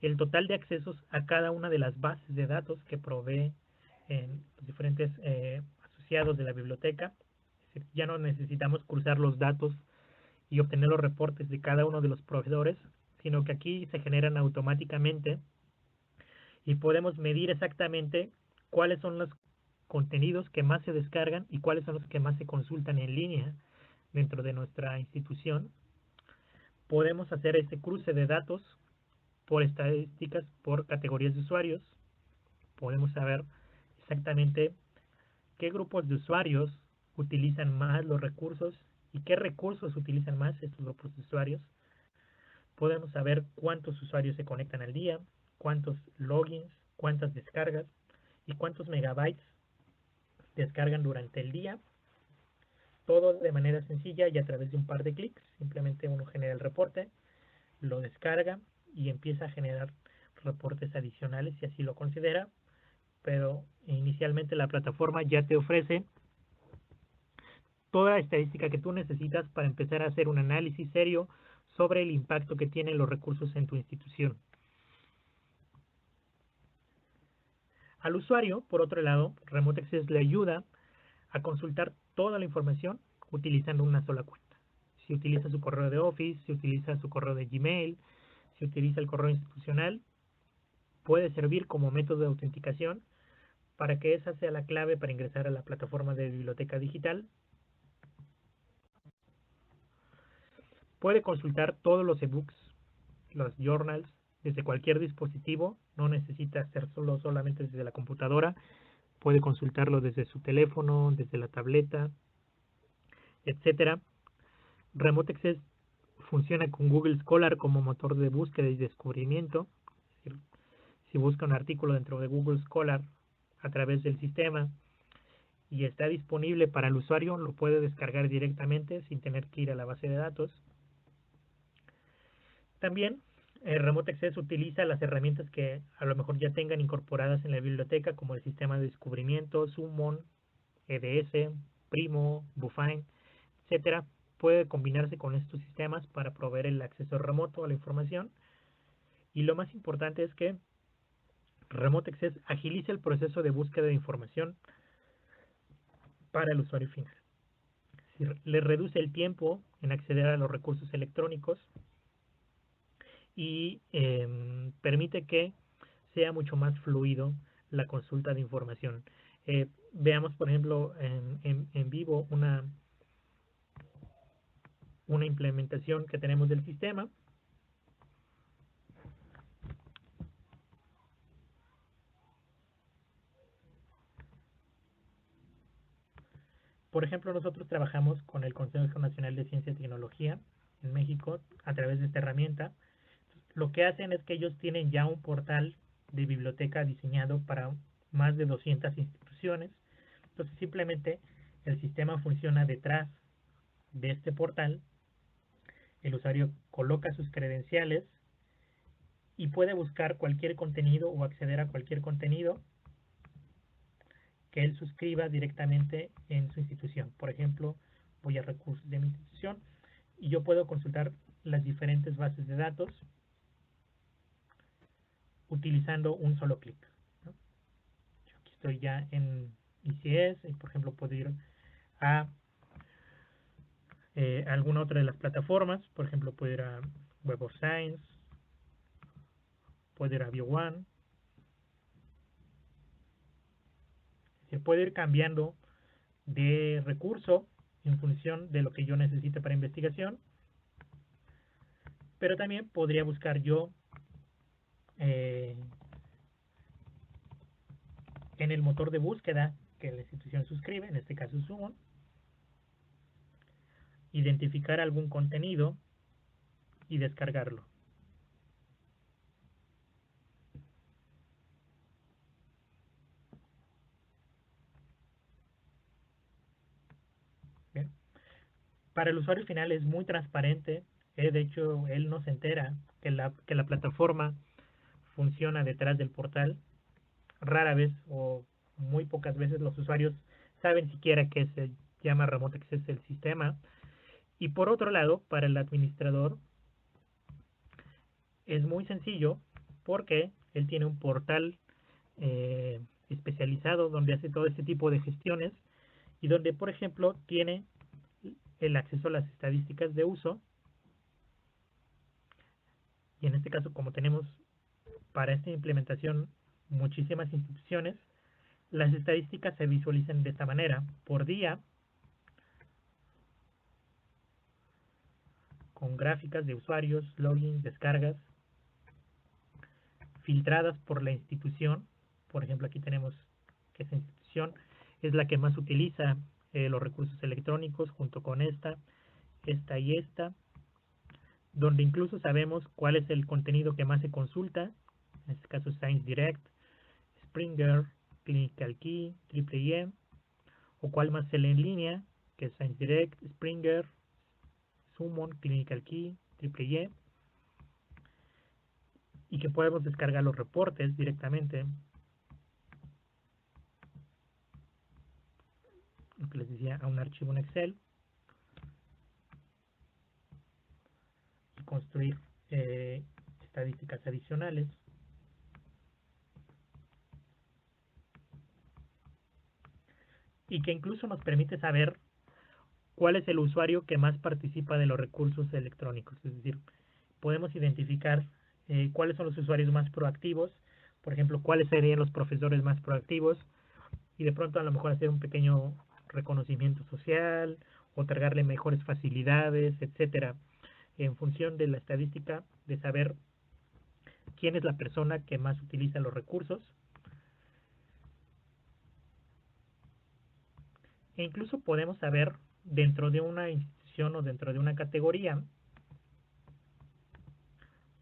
[SPEAKER 2] el total de accesos a cada una de las bases de datos que provee los diferentes asociados de la biblioteca. Es decir, ya no necesitamos cruzar los datos y obtener los reportes de cada uno de los proveedores, sino que aquí se generan automáticamente y podemos medir exactamente cuáles son los contenidos que más se descargan y cuáles son los que más se consultan en línea dentro de nuestra institución. Podemos hacer este cruce de datos por estadísticas, por categorías de usuarios. Podemos saber exactamente qué grupos de usuarios utilizan más los recursos y qué recursos utilizan más estos grupos de usuarios. Podemos saber cuántos usuarios se conectan al día, cuántos logins, cuántas descargas y cuántos megabytes descargan durante el día. Todo de manera sencilla y a través de un par de clics. Simplemente uno genera el reporte, lo descarga y empieza a generar reportes adicionales si así lo considera, pero inicialmente la plataforma ya te ofrece toda la estadística que tú necesitas para empezar a hacer un análisis serio sobre el impacto que tienen los recursos en tu institución. Al usuario, por otro lado, Remote Access le ayuda a consultar toda la información utilizando una sola cuenta. Si utiliza su correo de Office, si utiliza su correo de Gmail, si utiliza el correo institucional, puede servir como método de autenticación para que esa sea la clave para ingresar a la plataforma de biblioteca digital. Puede consultar todos los ebooks, los journals, desde cualquier dispositivo, no necesita hacerlo solamente desde la computadora, puede consultarlo desde su teléfono, desde la tableta, etcétera. Remote Access funciona con Google Scholar como motor de búsqueda y descubrimiento. Es decir, si busca un artículo dentro de Google Scholar a través del sistema y está disponible para el usuario, lo puede descargar directamente sin tener que ir a la base de datos. También Remote Access utiliza las herramientas que a lo mejor ya tengan incorporadas en la biblioteca, como el sistema de descubrimiento, Summon, EDS, Primo, Bufine, etcétera. Puede combinarse con estos sistemas para proveer el acceso remoto a la información. Y lo más importante es que Remote Access agiliza el proceso de búsqueda de información para el usuario final. Es decir, le reduce el tiempo en acceder a los recursos electrónicos y permite que sea mucho más fluido la consulta de información. Veamos, por ejemplo, en vivo una implementación que tenemos del sistema. Por ejemplo, nosotros trabajamos con el Consejo Nacional de Ciencia y Tecnología en México a través de esta herramienta. Lo que hacen es que ellos tienen ya un portal de biblioteca diseñado para más de 200 instituciones. Entonces, simplemente el sistema funciona detrás de este portal. El usuario coloca sus credenciales y puede buscar cualquier contenido o acceder a cualquier contenido que él suscriba directamente en su institución. Por ejemplo, voy a recursos de mi institución y yo puedo consultar las diferentes bases de datos utilizando un solo clic, ¿no? Yo aquí estoy ya en ICS y por ejemplo puedo ir a alguna otra de las plataformas. Por ejemplo, puedo ir a Web of Science, puedo ir a BioOne. Se puede ir cambiando de recurso en función de lo que yo necesite para investigación, pero también podría buscar yo en el motor de búsqueda que la institución suscribe, en este caso Summon, identificar algún contenido y descargarlo. Bien. Para el usuario final es muy transparente. De hecho, él no se entera que la plataforma funciona detrás del portal. Rara vez o muy pocas veces los usuarios saben siquiera que se llama Remote Access el sistema. Y por otro lado, para el administrador es muy sencillo porque él tiene un portal especializado donde hace todo este tipo de gestiones y donde, por ejemplo, tiene el acceso a las estadísticas de uso. Y en este caso, como tenemos para esta implementación muchísimas instituciones, las estadísticas se visualizan de esta manera: por día, con gráficas de usuarios, logins, descargas, filtradas por la institución. Por ejemplo, aquí tenemos que esa institución es la que más utiliza los recursos electrónicos, junto con esta y esta, donde incluso sabemos cuál es el contenido que más se consulta. En este caso, Science Direct, Springer, Clinical Key, Triple E, o cuál más se lee en línea, que es ScienceDirect, Springer, Summon, Clinical Key, Triple y que podemos descargar los reportes directamente, lo que les decía, a un archivo en Excel y construir estadísticas adicionales. Y que incluso nos permite saber cuál es el usuario que más participa de los recursos electrónicos. Es decir, podemos identificar cuáles son los usuarios más proactivos, por ejemplo, cuáles serían los profesores más proactivos, y de pronto a lo mejor hacer un pequeño reconocimiento social, otorgarle mejores facilidades, etcétera, en función de la estadística de saber quién es la persona que más utiliza los recursos. E incluso podemos saber dentro de una institución o dentro de una categoría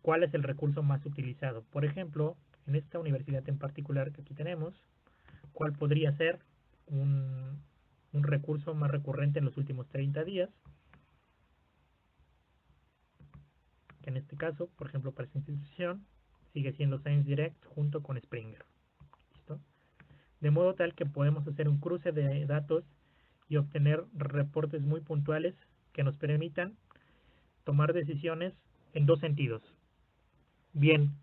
[SPEAKER 2] cuál es el recurso más utilizado. Por ejemplo, en esta universidad en particular que aquí tenemos, cuál podría ser un recurso más recurrente en los últimos 30 días. Que en este caso, por ejemplo, para esta institución, sigue siendo ScienceDirect junto con Springer. ¿Listo? De modo tal que podemos hacer un cruce de datos y obtener reportes muy puntuales que nos permitan tomar decisiones en dos sentidos. Bien,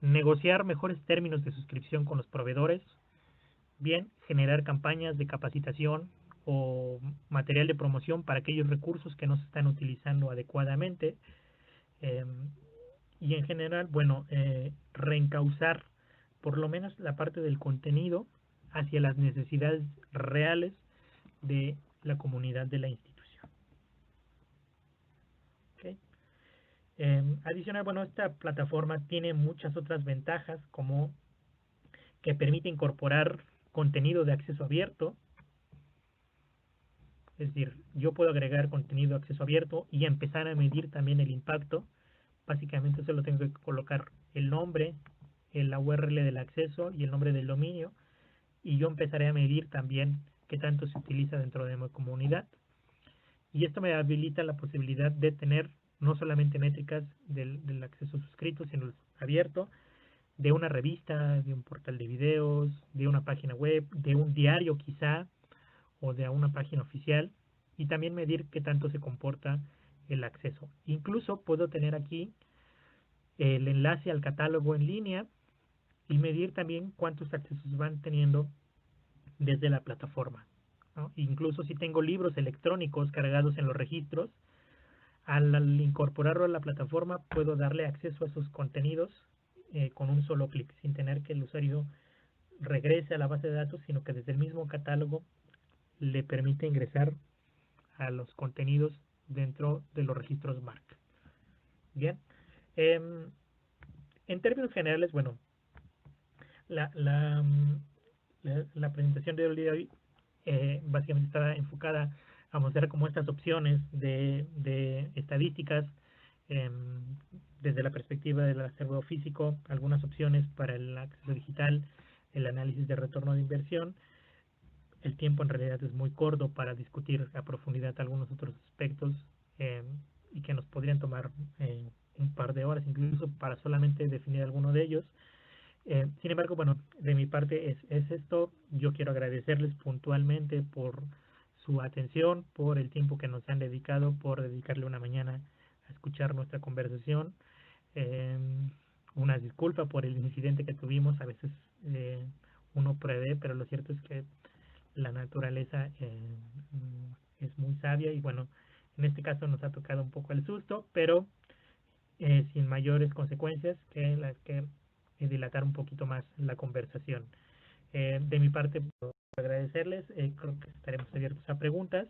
[SPEAKER 2] negociar mejores términos de suscripción con los proveedores. Bien, generar campañas de capacitación o material de promoción para aquellos recursos que no se están utilizando adecuadamente. Y en general, bueno, reencauzar por lo menos la parte del contenido hacia las necesidades reales de la comunidad de la institución. ¿Okay? Adicional, bueno, esta plataforma tiene muchas otras ventajas, como que permite incorporar contenido de acceso abierto. Es decir, yo puedo agregar contenido de acceso abierto y empezar a medir también el impacto. Básicamente solo tengo que colocar el nombre, la URL del acceso y el nombre del dominio, y yo empezaré a medir también qué tanto se utiliza dentro de mi comunidad. Y esto me habilita la posibilidad de tener no solamente métricas del acceso suscrito, sino abierto, de una revista, de un portal de videos, de una página web, de un diario quizá, o de una página oficial, y también medir qué tanto se comporta el acceso. Incluso puedo tener aquí el enlace al catálogo en línea y medir también cuántos accesos van teniendo desde la plataforma, ¿no? Incluso si tengo libros electrónicos cargados en los registros, al incorporarlo a la plataforma puedo darle acceso a esos contenidos con un solo clic, sin tener que el usuario regrese a la base de datos, sino que desde el mismo catálogo le permite ingresar a los contenidos dentro de los registros MARC. Bien, en términos generales, bueno, la presentación del día de hoy básicamente está enfocada a mostrar como estas opciones de estadísticas desde la perspectiva del acervo físico, algunas opciones para el acceso digital, el análisis de retorno de inversión. El tiempo en realidad es muy corto para discutir a profundidad algunos otros aspectos y que nos podrían tomar un par de horas incluso para solamente definir alguno de ellos. Sin embargo, bueno, de mi parte es esto. Yo quiero agradecerles puntualmente por su atención, por el tiempo que nos han dedicado, por dedicarle una mañana a escuchar nuestra conversación. Una disculpa por el incidente que tuvimos. A veces uno prevé, pero lo cierto es que la naturaleza es muy sabia y bueno, en este caso nos ha tocado un poco el susto, pero sin mayores consecuencias que las que dilatar un poquito más la conversación. De mi parte, puedo agradecerles, creo que estaremos abiertos a preguntas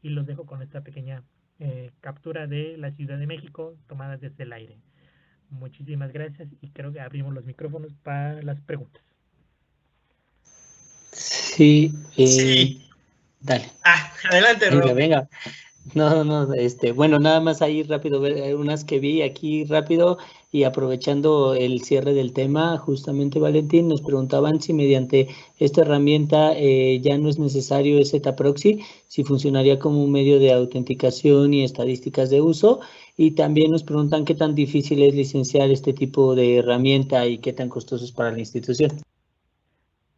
[SPEAKER 2] y los dejo con esta pequeña captura de la Ciudad de México tomada desde el aire. Muchísimas gracias y creo que abrimos los micrófonos para las preguntas.
[SPEAKER 3] Sí,
[SPEAKER 1] Sí.
[SPEAKER 3] dale.
[SPEAKER 1] Adelante, Rob.
[SPEAKER 3] Venga. No, bueno, nada más ahí rápido, ver unas que vi aquí rápido y aprovechando el cierre del tema, justamente Valentín, nos preguntaban si mediante esta herramienta ya no es necesario ese proxy, si funcionaría como un medio de autenticación y estadísticas de uso, y también nos preguntan qué tan difícil es licenciar este tipo de herramienta y qué tan costoso es para la institución.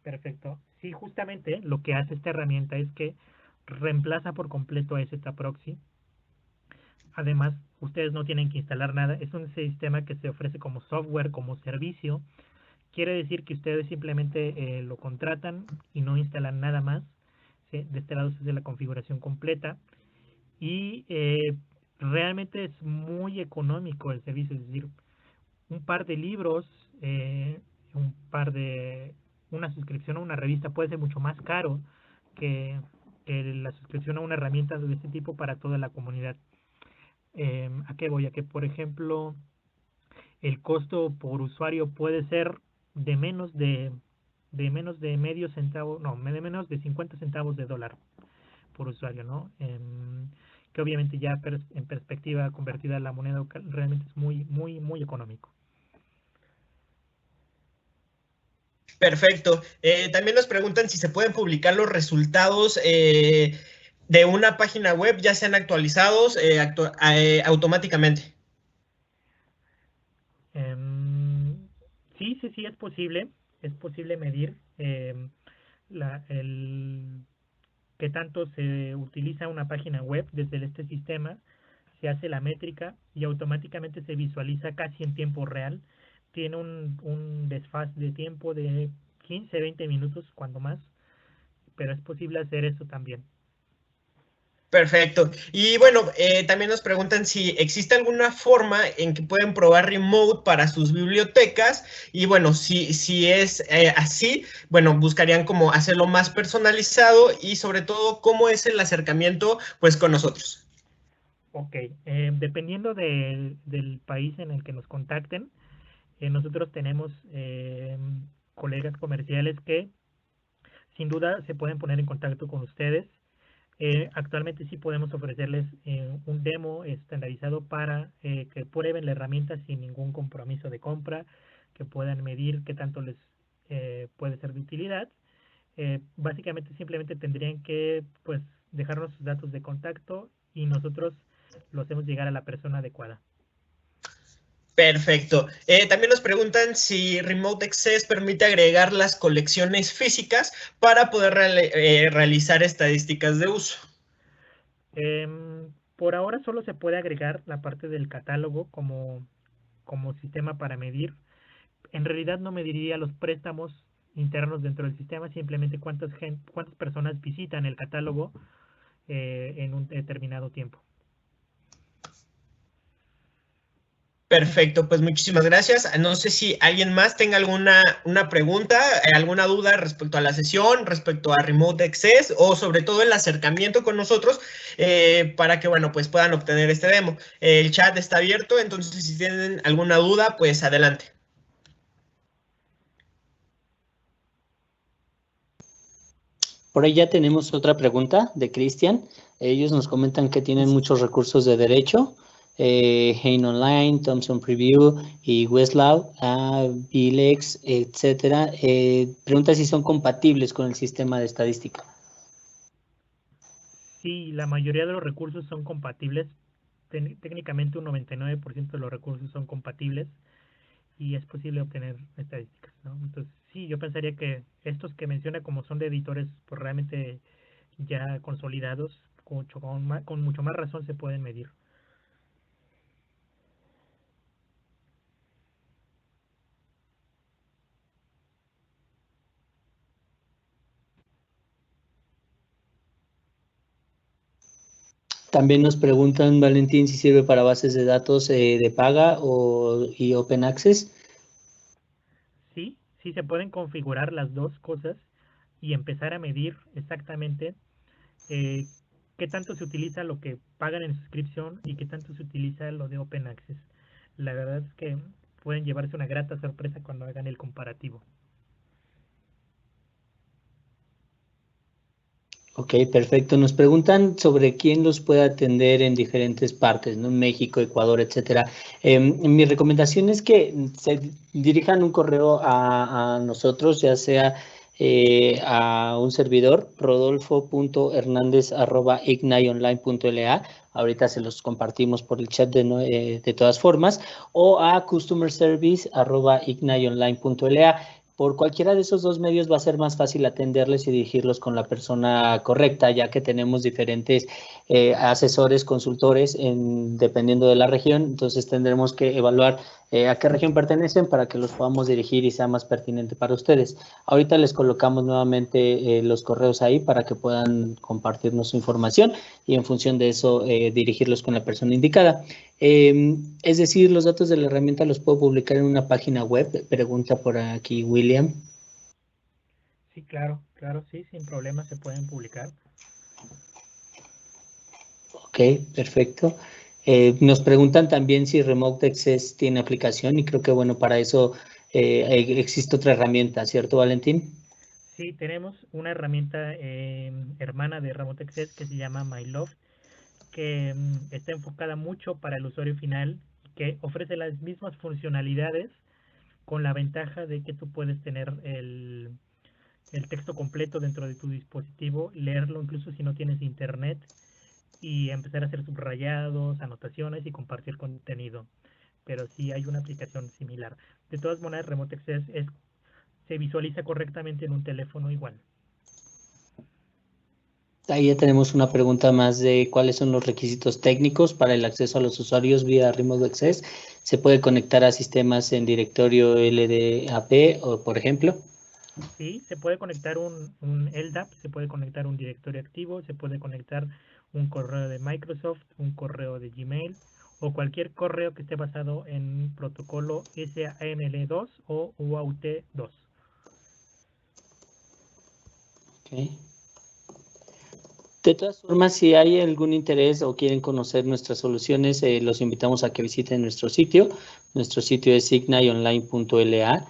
[SPEAKER 2] Perfecto. Sí, justamente lo que hace esta herramienta es que reemplaza por completo a ZProxy. Además, ustedes no tienen que instalar nada. Es un sistema que se ofrece como software, como servicio. Quiere decir que ustedes simplemente lo contratan y no instalan nada más. ¿Sí? De este lado se hace la configuración completa y realmente es muy económico el servicio. Es decir, un par de libros, un par de una suscripción a una revista puede ser mucho más caro que, que la suscripción a una herramienta de este tipo para toda la comunidad. ¿A qué voy? A que, por ejemplo, el costo por usuario puede ser de menos de medio centavo, no, de menos de 50 centavos de dólar por usuario, ¿no? Que obviamente ya en perspectiva convertida a la moneda local realmente es muy económico.
[SPEAKER 1] Perfecto. También nos preguntan si se pueden publicar los resultados de una página web, ya sean actualizados automáticamente.
[SPEAKER 2] Sí, es posible medir el qué tanto se utiliza una página web desde este sistema, se hace la métrica y automáticamente se visualiza casi en tiempo real. Tiene un desfase de tiempo de 15, 20 minutos, cuando más, pero es posible hacer eso también.
[SPEAKER 1] Perfecto. Y bueno, también nos preguntan si existe alguna forma en que pueden probar remote para sus bibliotecas. Y bueno, si es así, bueno, buscarían como hacerlo más personalizado y sobre todo cómo es el acercamiento pues con nosotros.
[SPEAKER 2] Ok, dependiendo del país en el que nos contacten, nosotros tenemos colegas comerciales que sin duda se pueden poner en contacto con ustedes. Actualmente sí podemos ofrecerles un demo estandarizado para que prueben la herramienta sin ningún compromiso de compra, que puedan medir qué tanto les puede ser de utilidad. Básicamente simplemente tendrían que pues dejarnos sus datos de contacto y nosotros lo hacemos llegar a la persona adecuada.
[SPEAKER 1] Perfecto. También nos preguntan si Remote Access permite agregar las colecciones físicas para poder realizar estadísticas de uso.
[SPEAKER 2] Por ahora solo se puede agregar la parte del catálogo como sistema para medir. En realidad no mediría los préstamos internos dentro del sistema, simplemente cuántas personas visitan el catálogo en un determinado tiempo.
[SPEAKER 1] Perfecto, pues muchísimas gracias. No sé si alguien más tenga alguna una pregunta, alguna duda respecto a la sesión, respecto a Remote Access o sobre todo el acercamiento con nosotros para que, bueno, pues puedan obtener este demo. El chat está abierto, entonces si tienen alguna duda, pues adelante.
[SPEAKER 3] Por ahí ya tenemos otra pregunta de Cristian. Ellos nos comentan que tienen muchos recursos de derecho, Hein Online, Thomson Preview y Westlaw, Vilex, etcétera. Pregunta si son compatibles con el sistema de estadística.
[SPEAKER 2] Sí, la mayoría de los recursos son compatibles. Técnicamente un 99% de los recursos son compatibles y es posible obtener estadísticas, ¿no? Entonces, sí, yo pensaría que estos que menciona como son de editores pues realmente ya consolidados, con mucho más razón se pueden medir.
[SPEAKER 3] También nos preguntan, Valentín, si sirve para bases de datos de paga y Open Access.
[SPEAKER 2] Sí se pueden configurar las dos cosas y empezar a medir exactamente eh, qué tanto se utiliza lo que pagan en suscripción y qué tanto se utiliza lo de Open Access. La verdad es que pueden llevarse una grata sorpresa cuando hagan el comparativo.
[SPEAKER 3] Ok, perfecto. Nos preguntan sobre quién los puede atender en diferentes partes, ¿no? México, Ecuador, etcétera. Mi recomendación es que se dirijan un correo a nosotros, ya sea a un servidor, rodolfo.hernandez@ignayonline.la. Ahorita se los compartimos por el chat de todas formas, o a customerservice@ignayonline.la. Por cualquiera de esos dos medios va a ser más fácil atenderles y dirigirlos con la persona correcta, ya que tenemos diferentes asesores, consultores, dependiendo de la región. Entonces tendremos que evaluar a qué región pertenecen para que los podamos dirigir y sea más pertinente para ustedes. Ahorita les colocamos nuevamente los correos ahí para que puedan compartirnos su información y en función de eso dirigirlos con la persona indicada. Es decir, los datos de la herramienta los puedo publicar en una página web. Pregunta por aquí William.
[SPEAKER 2] Sí, claro, sí, sin problema se pueden publicar.
[SPEAKER 3] Ok, perfecto. Nos preguntan también si Remote Access tiene aplicación y creo que bueno, para eso existe otra herramienta, ¿cierto, Valentín?
[SPEAKER 2] Sí, tenemos una herramienta hermana de Remote Access que se llama MyLoft, que está enfocada mucho para el usuario final, que ofrece las mismas funcionalidades con la ventaja de que tú puedes tener el texto completo dentro de tu dispositivo, leerlo incluso si no tienes internet y empezar a hacer subrayados, anotaciones y compartir contenido. Pero sí hay una aplicación similar. De todas maneras, Remote Access se visualiza correctamente en un teléfono igual.
[SPEAKER 3] Ahí ya tenemos una pregunta más de cuáles son los requisitos técnicos para el acceso a los usuarios vía Remote Access. ¿Se puede conectar a sistemas en directorio LDAP o, por ejemplo?
[SPEAKER 2] Sí, se puede conectar un LDAP, se puede conectar un directorio activo, se puede conectar un correo de Microsoft, un correo de Gmail o cualquier correo que esté basado en protocolo SAML2 o UAUT2.
[SPEAKER 3] Okay. De todas formas, si hay algún interés o quieren conocer nuestras soluciones, los invitamos a que visiten nuestro sitio. Nuestro sitio es ignayonline.la.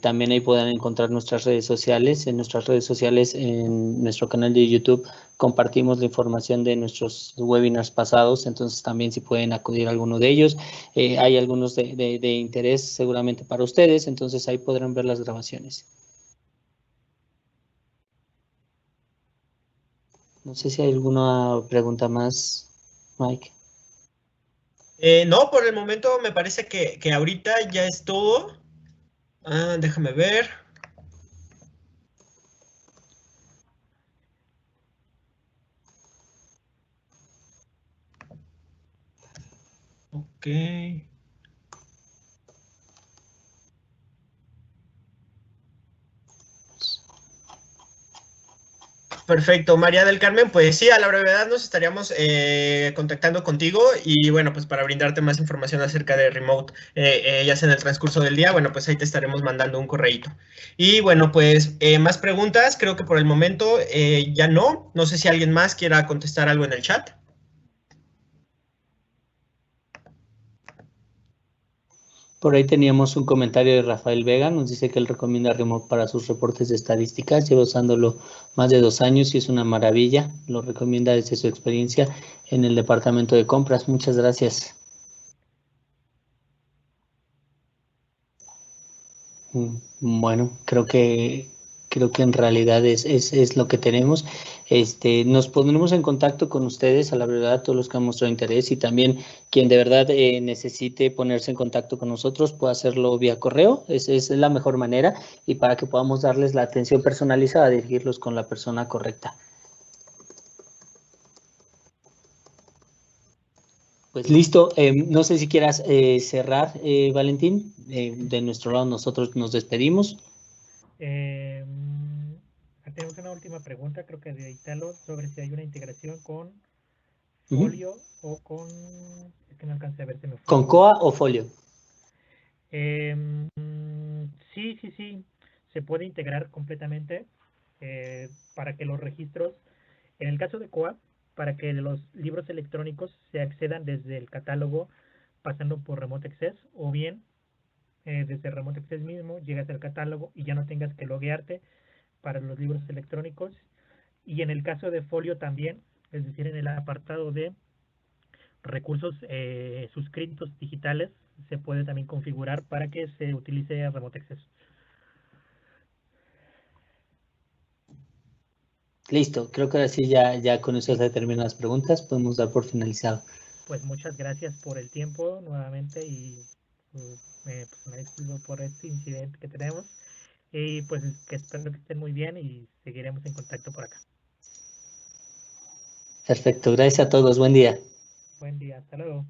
[SPEAKER 3] También ahí podrán encontrar nuestras redes sociales. En nuestras redes sociales, en nuestro canal de YouTube, compartimos la información de nuestros webinars pasados. Entonces, también si pueden acudir a alguno de ellos. Hay algunos de interés seguramente para ustedes. Entonces, ahí podrán ver las grabaciones. No sé si hay alguna pregunta más, Mike.
[SPEAKER 1] No, por el momento me parece que ahorita ya es todo. Déjame ver. Ok. Perfecto, María del Carmen, pues sí, a la brevedad nos estaríamos contactando contigo y bueno, pues para brindarte más información acerca de Remote, ya sea en el transcurso del día, bueno, pues ahí te estaremos mandando un correíto. Y bueno, pues más preguntas, creo que por el momento ya no sé si alguien más quiera contestar algo en el chat.
[SPEAKER 3] Por ahí teníamos un comentario de Rafael Vega, nos dice que él recomienda Remote para sus reportes de estadísticas, lleva usándolo más de 2 años y es una maravilla, lo recomienda desde su experiencia en el departamento de compras. Muchas gracias. Bueno, creo que en realidad es lo que tenemos. Nos pondremos en contacto con ustedes, a la verdad, todos los que han mostrado interés y también quien de verdad necesite ponerse en contacto con nosotros puede hacerlo vía correo. Esa es la mejor manera y para que podamos darles la atención personalizada, dirigirlos con la persona correcta. Pues listo, no sé si quieras cerrar, Valentín. De nuestro lado nosotros nos despedimos.
[SPEAKER 2] Tenemos una última pregunta, creo que de Italo, sobre si hay una integración con
[SPEAKER 3] Ujú.
[SPEAKER 2] Folio o con... Es que no alcancé a ver, se me fue.
[SPEAKER 3] ¿Con COA o folio?
[SPEAKER 2] Sí, se puede integrar completamente para que los registros, en el caso de COA, para que los libros electrónicos se accedan desde el catálogo pasando por Remote Access o bien desde Remote Access mismo llegas al catálogo y ya no tengas que loguearte para los libros electrónicos Y en el caso de Folio también, es decir, en el apartado de recursos suscritos digitales, se puede también configurar para que se utilice Remote Access.
[SPEAKER 3] Listo, creo que ahora sí ya con eso se terminan las preguntas, podemos dar por finalizado.
[SPEAKER 2] Pues muchas gracias por el tiempo nuevamente y pues me disculpo por este incidente que tenemos y pues que espero que estén muy bien y seguiremos en contacto por acá.
[SPEAKER 3] Perfecto, gracias a todos, buen día.
[SPEAKER 2] Buen día, hasta luego.